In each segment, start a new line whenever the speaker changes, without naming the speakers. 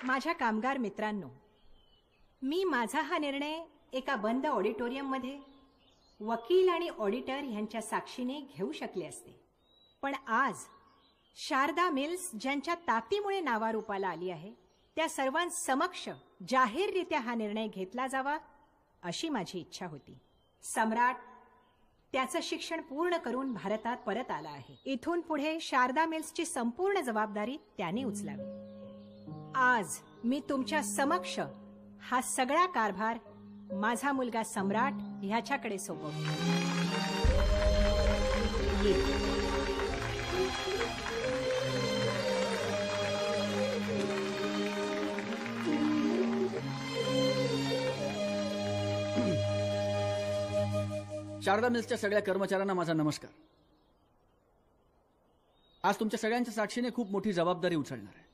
माझ्या कामगार मित्रांनो, मी माझा हा निर्णय एका बंद ऑडिटोरियममध्ये वकील आणि ऑडिटर यांच्या साक्षीने घेऊ शकले असते, पण आज शारदा मिल्स ज्यांच्या ताकदीमुळे नावारूपाला आली आहे त्या सर्वांसमक्ष जाहीररित्या हा निर्णय घेतला जावा अशी माझी इच्छा होती. सम्राट त्याचं शिक्षण पूर्ण करून भारतात परत आला आहे. इथून पुढे शारदा मिल्सची संपूर्ण जबाबदारी त्याने उचलावी. आज मी तुमच्या समक्ष हा सगळा कारभार माझा मुलगा सम्राट ह्याच्याकडे सोपवतो.
शारदा मिल्सच्या सगळ्या कर्मचाऱ्यांना माझा नमस्कार. आज तुमच्या सगळ्यांच्या साक्षीने खूप मोठी जबाबदारी उचलणार आहे.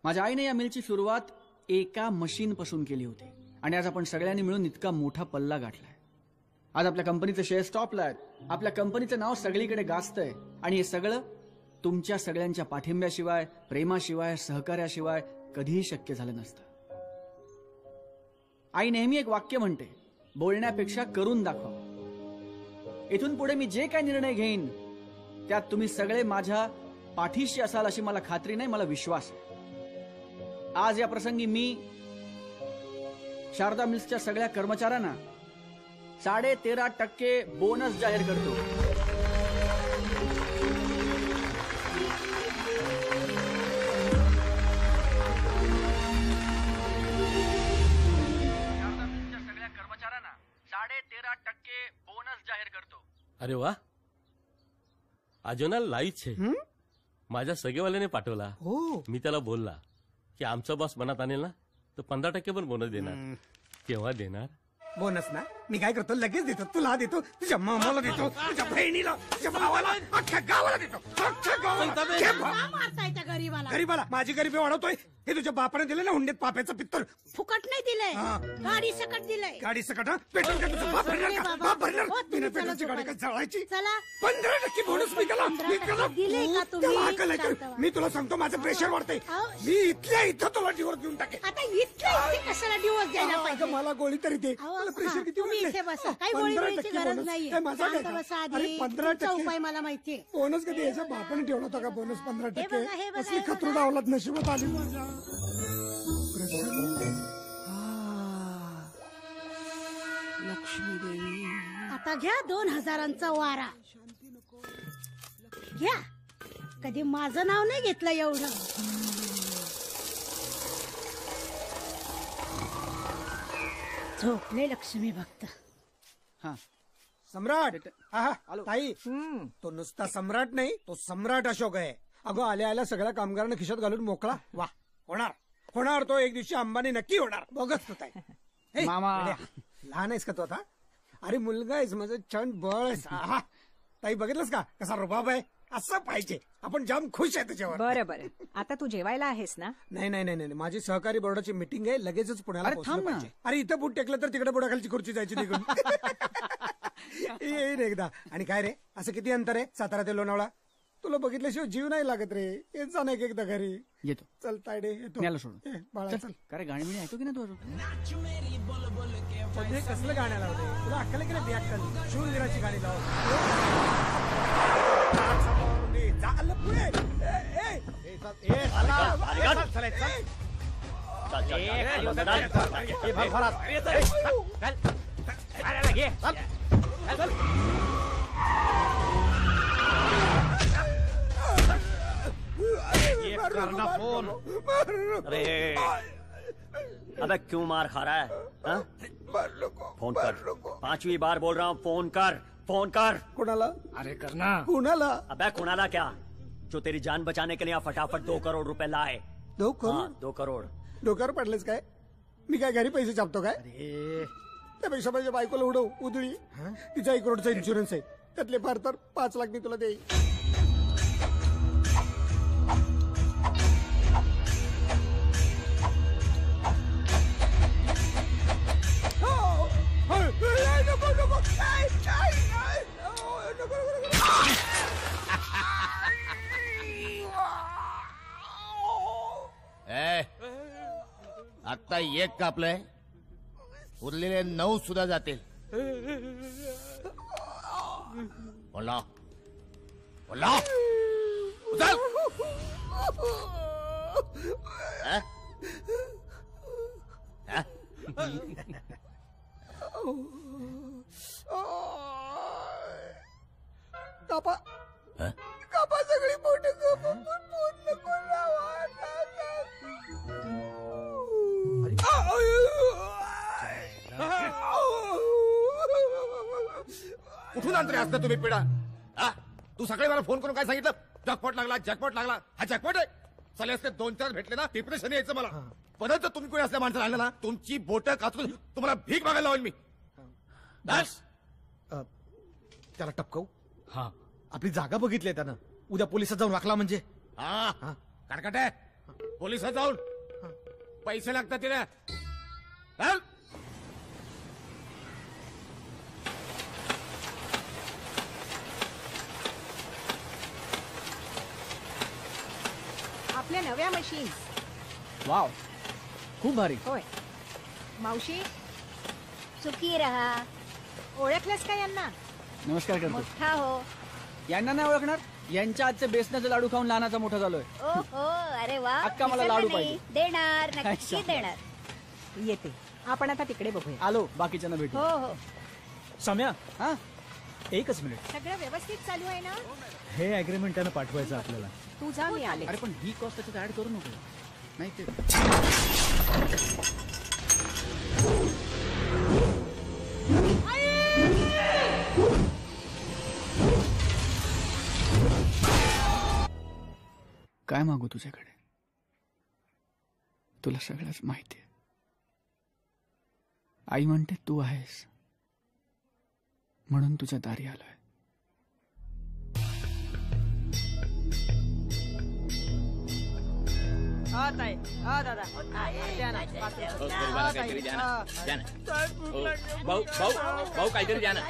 माझ्या आईने या मिलची सुरुवात एका मशीन पासून केली होती आणि आज आपण सगळ्यांनी मिळून इतका मोठा पल्ला गाठलाय. आज आपल्या कंपनीचे शेअर्स टॉपला आहेत. आपल्या कंपनीचं नाव सगळीकडे गाजतंय आणि हे सगळं तुमच्या सगळ्यांच्या पाठिंब्याशिवाय, प्रेमाशिवाय, सहकार्याशिवाय कधीही शक्य झालं नसतं. आई नेहमी एक वाक्य म्हणते, बोलण्यापेक्षा करून दाखवा. इथून पुढे मी जे काही निर्णय घेईन त्यात तुम्ही सगळे माझ्या पाठीशी असाल अशी मला खात्री नाही, मला विश्वास आहे. आज या प्रसंगी मी शारदा मिल्सच्या सगळ्या कर्मचाऱ्यांना 13.5% बोनस जाहीर करतो.
अरे वा, अजून लाईच आहे. माझ्या सगळेवाल्याने पाठवला. मी त्याला बोलला की आमचा बॉस मनात आणेल ना तर 15% पण बोनस देणार. केव्हा देणार
बोनस ना? मी काय करतो, लगेच देतो. तुला देतो, तुझ्या मामाला देतो, तुझ्या बहिणीला, तुझ्या भावाला, अख्ख्या गावाला देतो. गरीबाला माझी गरिबी वाढवतोय. हे तुझ्या बापाने दिले ना हुंडीत पाप्याचं पित्तर.
फुकट नाही दिलंय, गाडी सकट दिलंय.
गाडी सकट? पेट्रोल का तुझं बाप भरणार का? बाप भरणार? बिना पेट्रोलची गाडी काय जळायची? 15% बोनस मी केला. मी तुला सांगतो, माझं प्रेशर वाढतंय. मी इथल्या इथं तुला डिवोर्स देऊन टाकेल.
आता इथल्या इथे कशाला डिवोर्स द्यायला पाहिजे?
मला गोळी तरी दे. प्रेशर किती
बसा, काही गोळी द्यायची गरज नाहीये. उपाय मला माहितीये.
बोनस कधी याच्या बापाने ठेवला होता का बोनस? 15%. असली खतरू डावलात, नशिबात आली माझ्या. लक्ष्मी देवी,
आता घ्या 2000चा वारा. घ्या. कधी माझं नाव नाही घेतलं एवढं. झोपले लक्ष्मी भक्त.
हा सम्राट. ताई, तो नुसता सम्राट नाही, तो सम्राट अशोक आहे. अगो आल्या आल्या सगळ्या कामगारांना खिशात घालून मोकळा. वा, होणार होणार. तो एक दिवशी अंबानी नक्की होणार. बघच तो ताई.
मामा,
लहान आहेस का तो आता? अरे मुलगा आहेस माझं, छान बळ आहेस. ताई बघितलंस का कसा रुबाब आहे? असं पाहिजे. आपण जाम खुश आहे त्याच्यावर.
बरं बरं, आता तू जेवायला आहेस ना?
नाही नाही नाही नाही, माझी सहकारी बोर्डाची मीटिंग आहे, लगेचच पुण्याला पोहोचलं पाहिजे. अरे इथं बूट टेकलं तर तिकडे बुडाखालची खुर्ची जायची निघून. येईन एकदा. आणि काय रे, असं किती अंतर आहे सातारा ते लोणावळा? तुला बघितल्याशिवाय जीव नाही लागत रे. येत जा ना एकदा घरी.
येतो.
चल तायडे, येतो.
बाळा चल. काय गाणी बिणी ऐकतो की ना तू?
कसलं गाणं लावते तुला? अक्कल की नाही? अक्कल शूरवीराची गाणी लाव. पुढे
करना फोन. अरे अबे क्यों मार खा रहा है? फोन कर. 5वीं बार बोल रहा हूँ, फोन कर. फोन कर.
कुणाला?
अरे करना.
कुणाला?
अबे कुणाला क्या, जो तेरी जान बचाने के लिए फटाफट 2 करोड़ रुपए लाए.
2 करोड़?
2 करोड़.
डोक्यावर पडलेस काय? मी काय घरी पैसे छापतो काय? त्यापेक्षा माझ्या बायकोला उडव उधळी. तिचा 1 करोडचा इन्शुरन्स आहे, त्यातले फार तर 5 लाख मी तुला देईन.
एक कापलंय, उरलेले 9 सुद्धा जातील. बोला बोला उचल. हा? हा?
कापा
हा?
कापा सगळी बोट कापा, पण बोट नको लावा.
कुठून आणतोय असता तुम्ही पिढा? हा? तू सकाळी मला फोन करून काय सांगितलं? जॅकपॉट लागला, जॅकपॉट लागला. हा जॅकपॉट आहे? चालेल असते 2-4 भेटले ना, डिप्रेशन यायचं मला. परत जर तुम्ही कोणी असल्या माणसाला आणलं ना, तुमची बोटं काचून तुम्हाला भीक मागायला लावेल मी. बस.
त्याला टपकवू.
हा
आपली जागा बघितली त्यानं. उद्या पोलिसात जाऊन राखला म्हणजे.
हा कडकट आहे. पोलिसात जाऊन पैसे लागतात तिला. चल.
आपल्या नव्या मशीन.
वाव, खूप भारी.
होय मावशी,
सुखी रहा.
ओळखलंस का यांना?
नमस्कार करतो.
मोठा हो.
यांना नाही ओळखणार? यांच्या आजचे बेसनाचे लाडू खाऊन लहानाचा मोठा झालोय.
ओ हो, अरे वा.
अक्का, मला लाडू पाहिजे.
देणार, नक्की
अच्छा.
देणार.
येते. आपण आता तिकडे बघूया.
आलो, बाकीच्यांना भेटू.
हो हो.
सम्या,
हा,
एकच मिनिट.
सगळं व्यवस्थित चालू आहे ना?
हे अग्रीमेंट त्यानं पाठवायचं आपल्याला.
तू जा, मी आले.
अरे पण ही कॉस्ट त्याच्यात ऍड करू नको. नाही ते काय मागू तुझ्याकडे? तुला सगळंच माहिती आहे. आई म्हणते तू आहेस म्हणून तुझ्या दारी आलोय.
भाऊ काहीतरी द्या ना.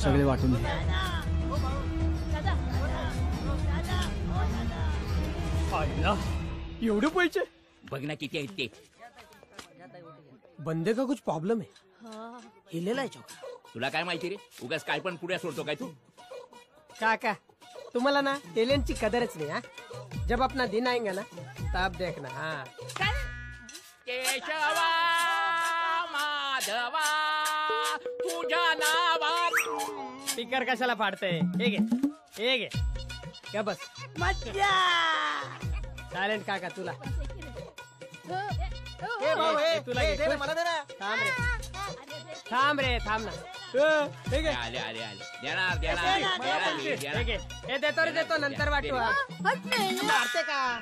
सगळे वाटून घे.
एवढे पैसे?
बघ ना किती आहेत ते.
बंदे का कुछ प्रॉब्लेम है? हिलेला आहे चौक.
तुला काय माहिती रे? उगाच काय पण पुढे सोडतो काय तू?
काका, तुम्हाला ना टॅलेंटची कदरच नाही. हा, जब अपना दिन आएगा ना तब देखना. हाँ,
केशवा माधवा तुझ्या नावात.
स्पीकर कशाला फाडतंय? हे घे, हे घे. का बस मज्जा. टॅलेंट काका तुला. हे भाऊ, हे तुला घे. मला दे ना. थांब रे, थांब रे, थांब ना. हे घे.
आले आले आले. देणार देणार
हे घे. हे देतो रे, देतो. नंतर वाटू. हा, मारते का?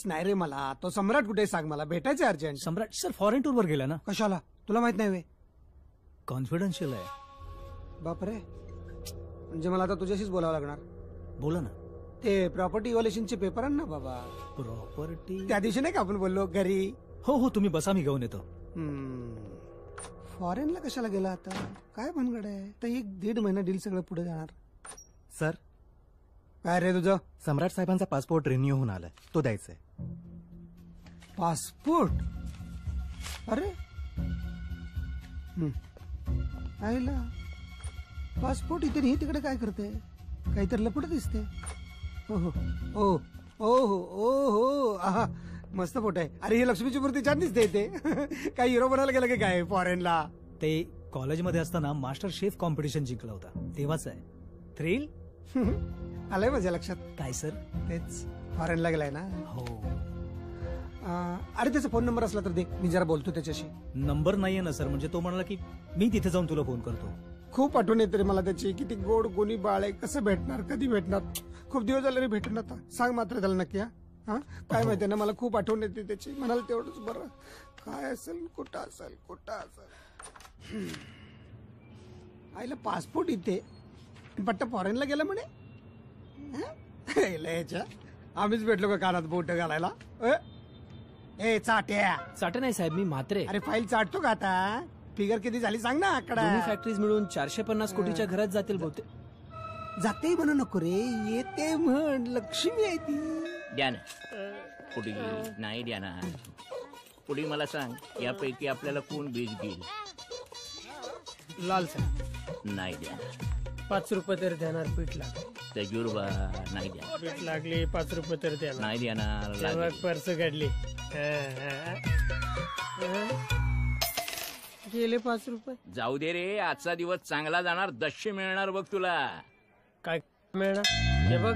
नाही रे, मला तो सम्राट कुठे सांग, मला भेटायचं अर्जंट.
सम्राट सर फॉरेन टूर वर गेला ना.
कशाला? तुला माहित नाही वे?
कॉन्फिडन्शियल आहे.
बापरे, म्हणजे मला आता तुझ्याशीच बोलावं लागणार.
बोला ना.
ते प्रॉपर्टी इव्हॅल्युएशनचे पेपर आण ना बाबा.
प्रॉपर्टी.
त्या दिवशी नाही का आपण बोललो घरी?
हो हो, तुम्ही बसा, मी घेऊन येतो.
फॉरेनला कशाला गेला आता? काय भानगड आहे? तर 1-1.5 महिना डील सगळं पुढे जाणार.
सर,
काय रे तुझं?
सम्राट साहेबांचा पासपोर्ट रिन्यू होऊन आलाय, तो द्यायचा आहे.
पासपोर्ट? अरे आईला पासपोर्ट इथे नाही, तिकडे काय करते? काहीतरी लपड दिसते. ओहो ओ ओहो ओहो, आहा, मस्त फोटो आहे. अरे ही लक्ष्मीची मूर्ती छान दिसते इथे. काय हिरो बनायला गेलं की काय फॉरेनला?
ते कॉलेजमध्ये असताना मास्टर शेफ कॉम्पिटिशन जिंकला होता, तेव्हाच आहे. थ्रिल
आलंय माझ्या लक्षात.
काय सर?
तेच फॉरेनला गेलाय ना.
हो.
अरे त्याचा फोन नंबर असला तर दे, मी जरा बोलतो त्याच्याशी.
नंबर नाहीये ना सर, म्हणजे तो म्हणाला की मी तिथे जाऊन तुला फोन करतो.
खूप आठवण येते रे मला त्याची. किती गोड गोनी बाळ आहे. कसं भेटणार, कधी भेटणार? खूप दिवस झाले रे भेटून. आता सांग मात्र त्याला नक्की. हा, काय माहितीये ना, मला खूप आठवण येते त्याची. म्हणाल तेवढंच बरं. काय असेल, कुठं असेल, कुठं असेल? आईला पासपोर्ट इथे, पट्टा फॉरेनला गेला म्हणे. लयच्या आम्हीच भेटलो का कानात बोट घालायला ए चाट्या.
चाट नाही साहेब, मी म्हात्रे.
अरे फाईल चाटतो का आता? फिगर किती झाली सांग ना आकडा.
दोन्ही फॅक्टरीज मिळून 450 कोटीच्या घरात जातील बहुतेक.
जाते म्हणू नको रे, येते म्हण. लक्ष्मी आहे ती.
द्या ना पुढे. नाही द्या ना पुढे. मला सांग, यापैकी आपल्याला कोण बीज घेईल?
लाल साहेब.
नाही द्या.
5 रुपये तर देणार. पीठ लागली.
तजुर्बा. नाही द्या.
पीठ लागली. 5 रुपये तर देणार.
नाही देणार.
पर्स काढली. गेले 5 रुपये.
जाऊ दे रे, आजचा दिवस चांगला जाणार. 10 मिळणार बघ तुला.
काय मिळणार हे बघ.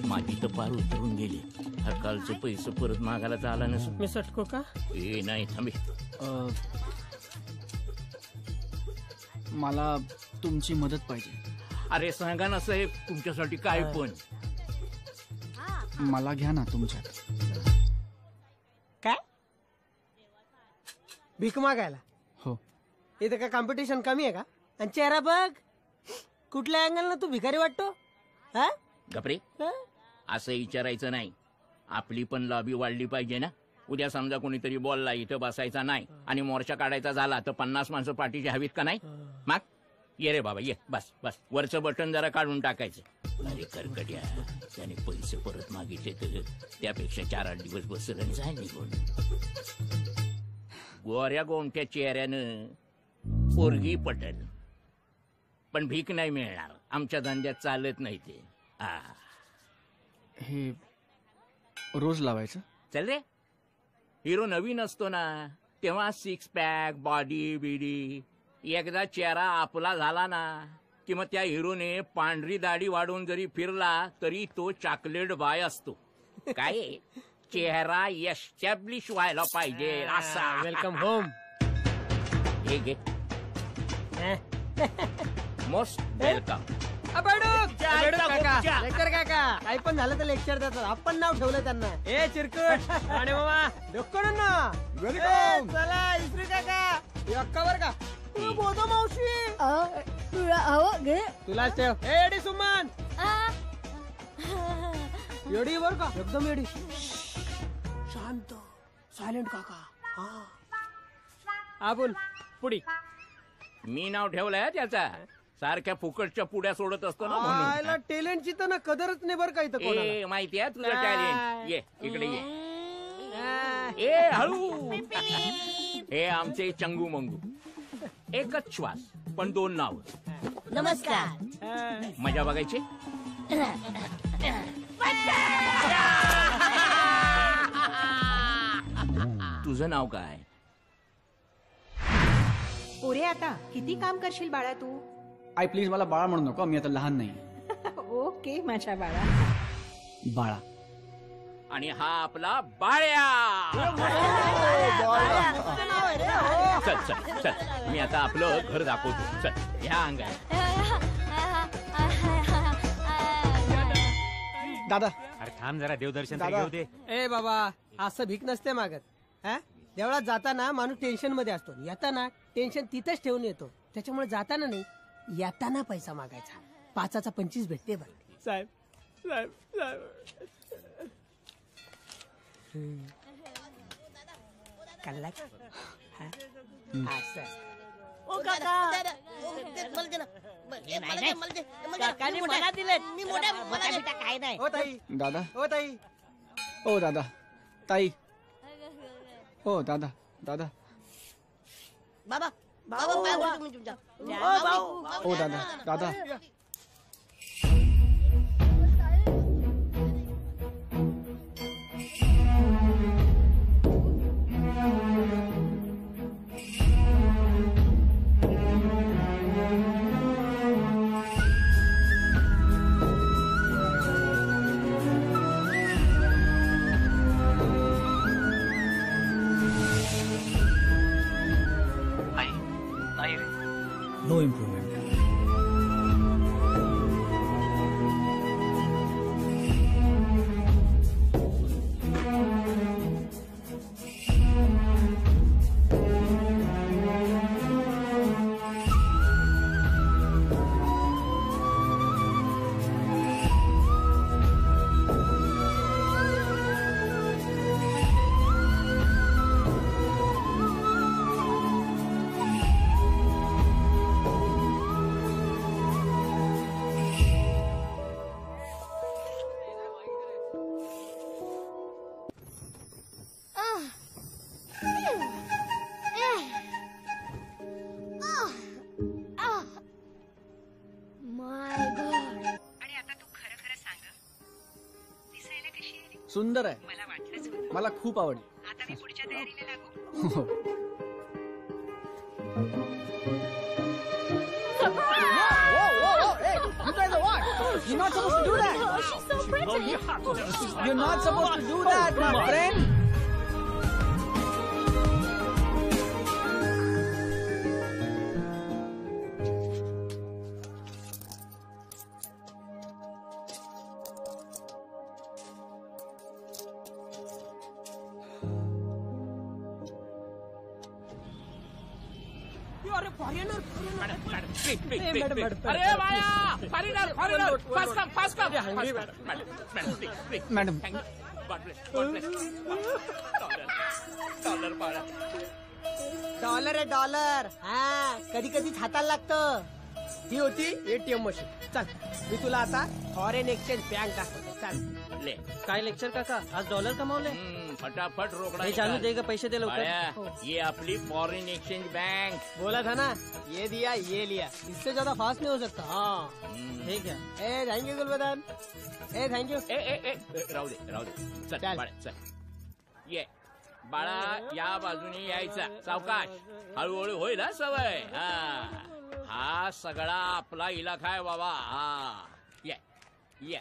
माझी तर पार उतरून गेली. हरकालचं पैसे परत मागायला झाला नसं.
मी सटको का?
ए नाही थांबे.
मला तुमची मदत पाहिजे.
अरे सांगा ना साहेब, तुमच्यासाठी काय पण.
मला घ्या ना तुमच्यात.
काय भीक मागायला?
हो.
इथं का कॉम्पिटिशन कमी आहे का? आणि चेहरा बघ, कुठल्या अँगल ना तू भिकारी वाटतो. हा
गपरे, असं विचारायचं नाही. आपली पण लॉबी वाढली पाहिजे ना. उद्या समजा कोणीतरी बोलला इथं बसायचा नाही आणि मोर्चा काढायचा झाला तर 50 माणसं पाठीची हवीत का नाही? मग ये रे बाबा ये. बस बस. वरचं बटन जरा काढून टाकायचं. अरे करकट्या, त्याने पैसे परत मागितले तर त्यापेक्षा 4-8 दिवस बसलं आणि जाय निघून. गोऱ्या गोमट्या चेहऱ्यानं पोरगी पटल, पण भीक नाही मिळणार. आमच्या धंद्यात चालत नाही ते.
हे रोज लावायचं?
चल रे. हिरो नवीन असतो ना तेव्हा 6 पॅक बॉडी बिडी. एकदा चेहरा आपला झाला ना कि मग त्या हिरोने पांढरी दाढी वाढवून जरी फिरला तरी तो चॉकलेट बाय असतो. काय चेहरा एस्टॅब्लिश व्हायला पाहिजे असा.
Welcome home.
हे घे. Most welcome.
लेक्चर काका काही पण झालं तर लेक्चर देतात. आपण नाव ठेवलं त्यांना. ए चिरकुट आणि मामा डोक्कडून ना. चला इस्त्री काका यक्कावर का बोधो मावशी. तुला ठेव. एडी सुमन एडी वर का एकदम एडी. शांत सायलेंट काका. हा बोल पुढी.
मी नाव ठेवलंय त्याचा. सारख्या फुकटच्या पुड्या सोडत असतो ना म्हणून.
टॅलेंटची तर ना कदरच नाही बरं काही. तर
माहिती आहे तुझं टॅलेंट. ये इकडे ये. ए हळू. हे आमचे चंगू मंगू. एकच श्वास पण 2 नाव.
नमस्कार.
मजा बघायची. तुझं नाव काय?
पोरे आता किती काम करशील बाळा तू?
आई प्लीज मला बाळा म्हणू नको. मी आता लहान नाही.
ओके माझ्या बाळा.
बाळा.
आणि हा आपला बाळ्या. चल चल चल. मी आता आपलं घर दाखवतो. चल ह्या अंगात.
दादा
अरे थांब जरा, देवदर्शन तरी घेऊ दे.
ए बाबा असं भीक नसते मागत. हा देवळात जाताना माणूस टेन्शन मध्ये असतो. येताना टेन्शन तिथंच ठेवून येतो. त्याच्यामुळे जाताना नाही, येताना पैसा मागायचा. 5चा 25 भेटते बघ. साहेब साहेब साहेब. कल्ला
ओ काका काकाने मला दिले. मी मोठ्या मला काय नाही.
हो ताई.
दादा.
हो ताई.
ओ दादा. ताई. हो दादा. दादा.
बाबा बाबा पाय पडतो मी तुमच्या. ओ भाऊ.
ओ दादा. दादा.
No improvement.
सुंदर आहे.
मला वाटलंच होतं.
मला खूप आवडली.
आता मी पुढच्या तयारीला लागू.
हो. You're not supposed to do that.
She's so pretty.
You're not supposed to do that, my friend.
अरे बाया foreigner foreigner fast come fast come
madam
dollar आहे डॉलर. हा कधी कधीच हाताला लागतं. ही होती एटीएम मशीन. चल मी तुला आता फॉरेन एक्सचेंज बँक दाखवते. चल
ले
काय लेक्चर काका आज डॉलर कमावले.
फटाफट रोकडा
हे चालू दे का पैसे दे लवकर.
बाया, ये अपनी फॉरेन एक्सचेंज बैंक.
बोला था ना ये दिया ये लिया. इससे ज्यादा फास्ट नहीं हो सकता. हाँ
ठीक है.
ए थैंक यू गुलबदन. ए थँक यू.
राहू दे चल बाळा चल. ये बाळा या बाजूने यायचा सावकाश. हळूहळू होईल ना सवय. हा सगळा आपला इलाका आहे बाबा. ये ये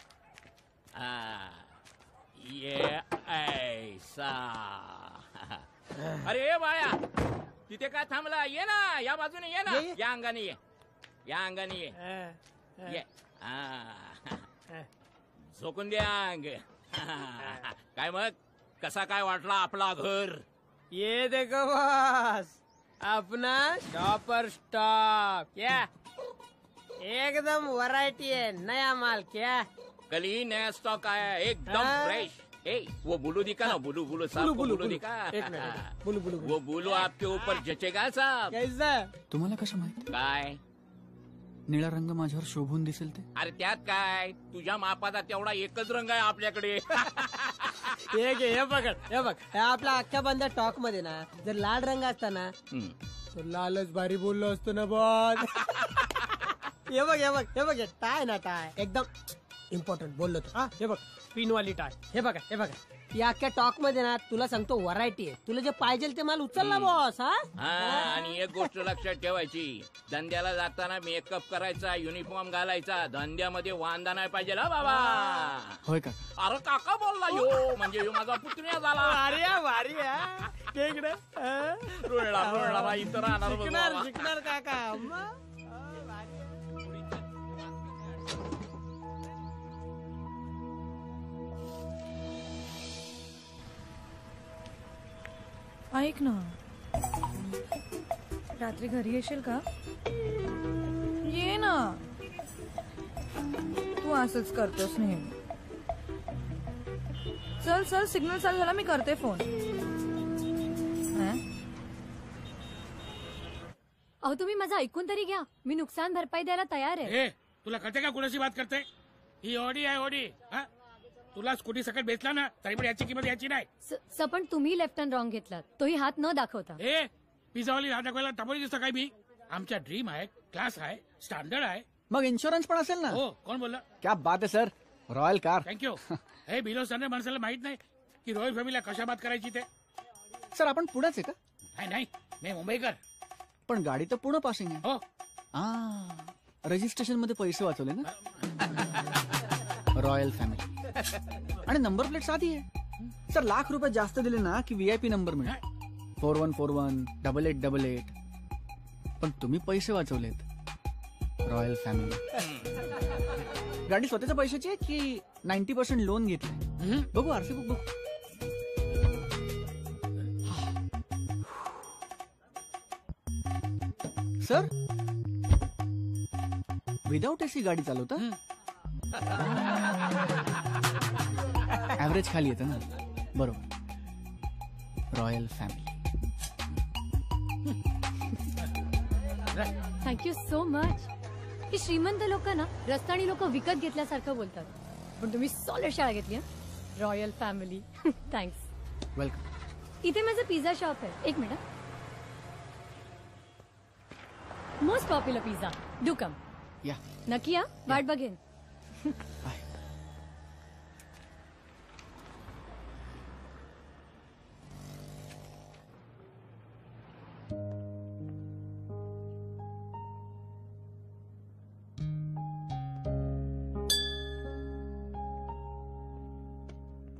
ये ऐसा. अरे बाळा तिथे काय थांबला. ये ना या बाजूने ये ना. या अंगाने ये या अंगाने ये. झोकून द्या अंग. काय मग कसा काय वाटला आपला घर.
ये देखो बॉस अपना शॉपर स्टॉक. क्या एकदम वैरायटी है. नया माल. क्या
कल ही नया स्टॉक आया है एकदम फ्रेश. वो बुलू दिखा ना. बुलू बुलू साहब बुलू दिखा.
बुलू बुलू
वो बुलू आपके ऊपर जचेगा साहब.
कैसा.
तुम्हाला कसं माहित
काय
निळा रंग माझ्यावर शोभून दिसेल ते.
अरे त्यात काय तुझ्या मापाचा तेवढा एकच रंग आहे आपल्याकडे.
हे पकड. हे बघ हे आपला अख्ख्या बंद टॉक मध्ये ना जर लाल रंग असता ना तर लालच भारी बोललो असतो ना बॉस. हे बघ हे बघ हे बघ टाय ना टाय एकदम इम्पॉर्टंट बोललो तू. हा हे बघ पिनवाली टाय. हे बघा हे बघा या अख्ख्या टॉक मध्ये ना तुला सांगतो व्हरायटी आहे. तुला जे पाहिजे ते माल उचलला बॉस.
हा आणि एक गोष्ट लक्षात ठेवायची. धंद्याला जाताना मेकअप करायचा युनिफॉर्म घालायचा. धंद्यामध्ये वांदा नाही पाहिजे ना बाबा.
होय का.
अरे काका बोलला यो म्हणजे यो माझा पुतण्या झाला.
भारी भारी
रुळला इथं राहणार
शिकणार काका.
ऐक ना रात्री घरी येशील का. ये ना तू असंच करतोस नेहमी. चल चल सिग्नल चालू झाला मी करते फोन.
अहो तुम्ही माझं ऐकून तरी घ्या. मी नुकसान भरपाई द्यायला तयार आहे.
तुला कळते का कुणाशी बात करते. ही ओडी आहे ओडी. तुला स्कूटी सकट बेचला ना तरी पण याची किंमत याची नाही.
पण तुम्ही लेफ्ट अँड रॉंग घेतलात. तोही हात न दाखवता.
पिझ्झावाली हात दाखवायला टपोरी दिसतं काय मी. आमच्या ड्रीम आहे क्लास आहे स्टँडर्ड आहे.
मग इन्शुरन्स पण असेल ना.
हो कोण बोलला.
क्या बात आहे सर. Royal car.
थँक्यू. हे बिलो स्टँडर्ड माणसाला माहित नाही की रॉयल फॅमिलीला कशा बात करायची ते.
सर आपण पुण्याच आहे का.
नाही मी मुंबईकर.
पण गाडी तर पुणे पासिंग आहे.
हो
रजिस्ट्रेशन मध्ये पैसे वाचवले ना. रॉयल फॅमिली आणि नंबर प्लेट साधी आहे. सर ₹1,00,000 जास्त दिले ना की VIP नंबर मिळेल. 4141 8888. पण तुम्ही पैसे वाचवलेत. Royal family. गाडी स्वतःच्या पैशाची आहे की 90% लोन घेतलंय. बघू आरसी बुक बघू. सर विदाउट AC गाडी चालवता. ऍव्हरेज खाली येतं ना. बरोबर. Royal family.
Thank you so much. ही श्रीमंत लोक ना रस्तानी लोक विकत घेतल्यासारखं बोलतात. पण तुम्ही सॉलिड शाळा घेतली. Royal family. थँक्स.
वेलकम.
इथे माझं पिझ्झा शॉप आहे. एक minute. Most popular pizza. Do come.
या
नक्की या. वाट बघेन.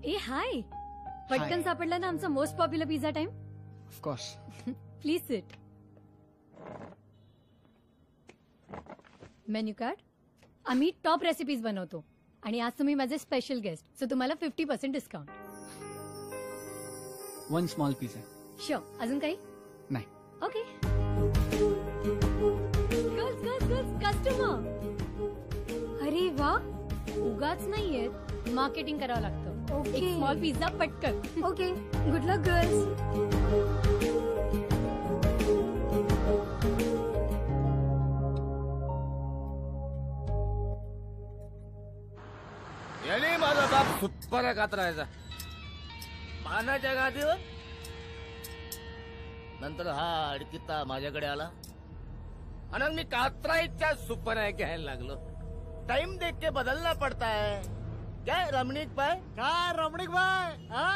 ए हाय, पटकन सापडला ना आमचा most popular pizza time.
Of course.
Please sit. Menu card. आम्ही टॉप रेसिपीज बनवतो आणि आज तुम्ही माझे स्पेशल गेस्ट, सो तुम्हाला 50% डिस्काउंट.
1 small pizza.
शुअर. अजून काही?
नाही.
ओके. Girls customer. अरे वा, उगाच नाहीयेत, मार्केटिंग करावं लागतं. एक स्मॉल पिझ्झा पटकन. ओके, गुड लक गर्ल्स.
याने माझा बाप सुप्पारा कातरायचा पानाच्या गादीवर. नंतर हा अडकिता माझ्याकडे आला आणि मी कातराईच्या सुप्पारा घ्यायला लागलो. टाइम देख के बदलना पड़ता है. क्या रमणीक भाई?
काय रमणीक भाई? हा?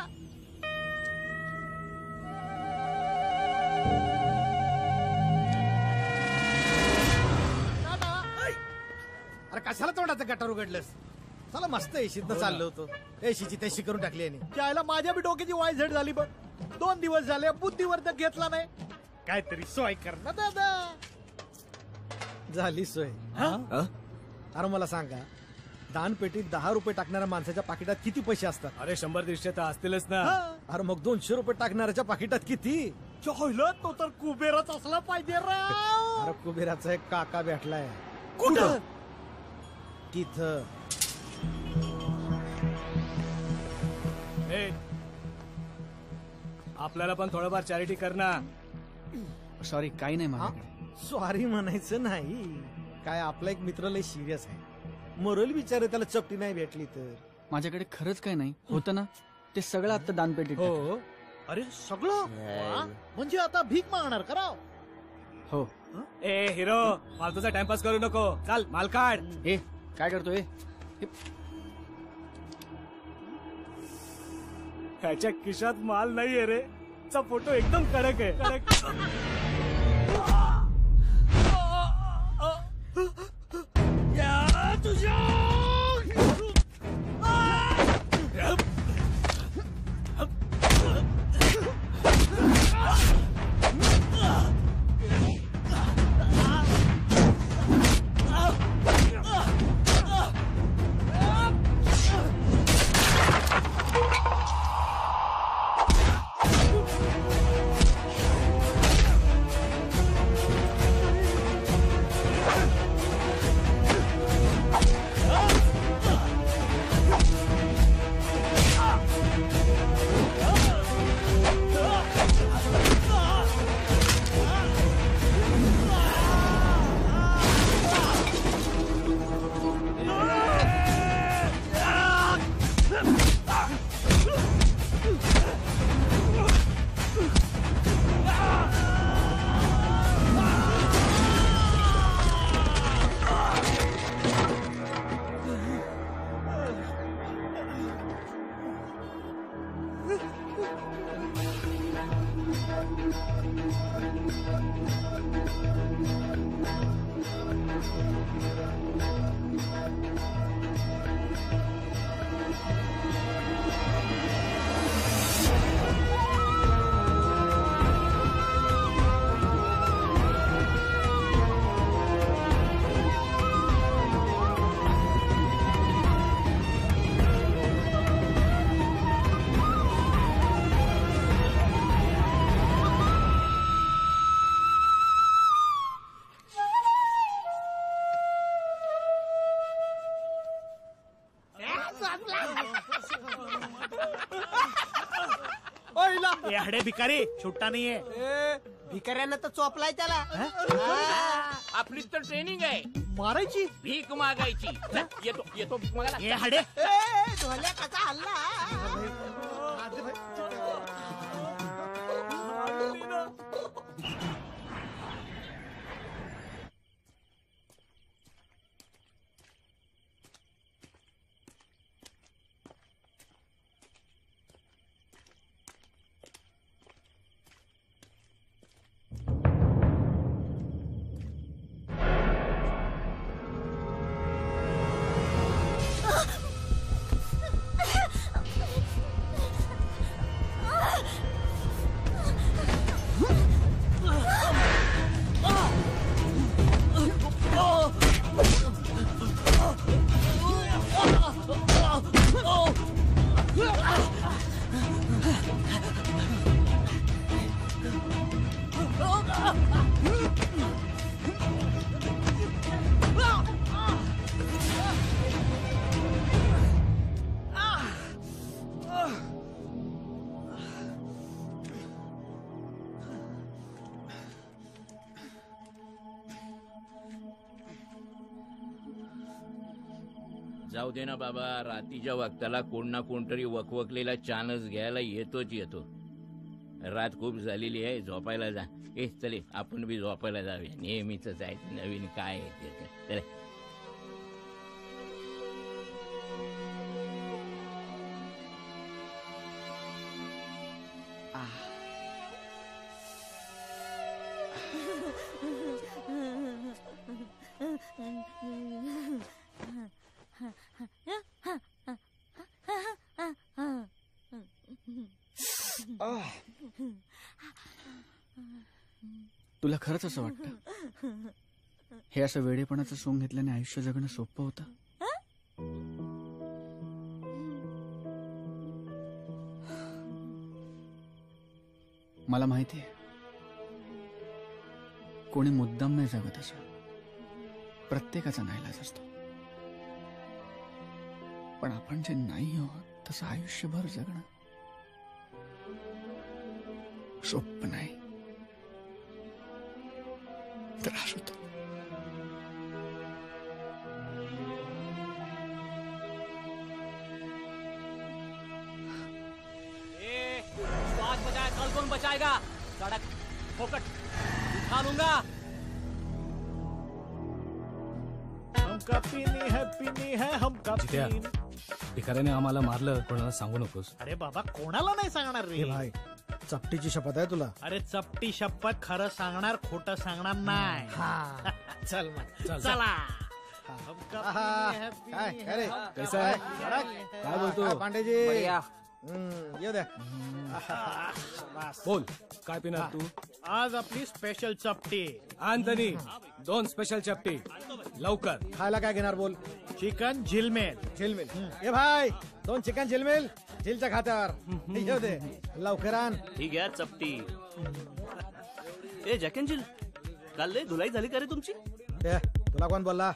अरे कशाला तोंडाचं गटार उघडलंस? चला मस्त एशीतनं चाललो होतो. एशीची तशी करून टाकली यांनी.
त्याला माझ्या बी डोक्याची वायझड झाली बघ. 2 दिवस झाले बुद्धिवर्धक घेतला नाही. काहीतरी सोय कर ना दादा. झाली सोय. अरे मला सांगा, दानपेटीत 10 रुपये टाकणाऱ्या माणसाच्या पाकिटात किती पैसे असतात?
अरे 100-150 तर असतीलच ना.
अरे मग 200 रुपये टाकणाऱ्याच्या पाकिटात किती? तो तर कुबेराच असला पाहिजे राव. अरे कुबेराचा एक काका भेटलाय. कुठं? तिथं.
आपल्याला पण थोडंफार चॅरिटी कर ना.
सॉरी, काही नाही माझ्याकडे.
सॉरी म्हणायचं नाही. काय आपला एक मित्र लय सिरियस आहे. मरल बिचारे, त्याला चपटी नाही भेटली तर.
माझ्याकडे खरंच काही नाही. होतं ना ते सगळं आता दानपेटीत.
हो. अरे सगळं? म्हणजे आता भीक मागणार कराव?
हो.
ए हिरो, फालतूचा टाइमपास करू नको. चाल माल काढ.
ए काय करतोय?
ह्याच्या खिशात माल नाहीये रे. चा फोटो एकदम कडक आहे.
हडे भिकारी छुट्टा नाहीये.
भिकाऱ्यांना तर चोपलाय त्याला.
आपली तर ट्रेनिंग आहे.
मारायची,
भीक मागायची. येतो येतो भीक मागायला.
हडे
ढोल्या कसा हल्ला.
जाऊ दे ना बाबा, रात्रीच्या वक्ताला कोण ना कोणतरी वकवकलेला चानस घ्यायला येतो. रात खूप झालेली आहे, झोपायला जा. चले आपण बी झोपायला जाऊया. नेहमीच जायचं, नवीन काय आहे ते. चले.
तुला खरंच असं वाटतं हे असं वेडेपणाचं सोंग घेतल्याने आयुष्य जगणं सोपं होतं? मला माहितीये कोणी मुद्दाम नाही जगत, असं प्रत्येकाचा नाईलाज असतो. पण आपण जे नाही आहोत तसं आयुष्यभर जगणं सोपं नाही, त्रास होतो.
आज बचाए कल कौन बचाएगा? सड़क फोकट उठा लूंगा.
हमका पीनी है हमका पीनी.
भिकाऱ्याने आम्हाला मारलं, कोणाला सांगू नकोस.
अरे बाबा, कोणाला नाही सांगणार रे.
भाई चपटीची शपथ आहे तुला.
अरे चपटी शपथ, खरं सांगणार, खोटं सांगणार नाही. चल मग चला.
काय अरे
कैसा आहे? काय बोलतो
पांडेजी? येऊ द्या.
बोल, काय पिणार तू?
आज आपली स्पेशल चपटी.
अँथनी, 2 स्पेशल चपटी लवकर.
खायला काय घेणार बोल?
चिकन झिलमेल.
ये भाई 2 चिकन झिलमेल, झिलच्या खात्यावर. येऊ दे लवकर आण.
ठीक आहे चपटी. ए जॅक एंड जिल, काल लय धुलाई झाली का रे तुमची?
तुला कोण बोलला?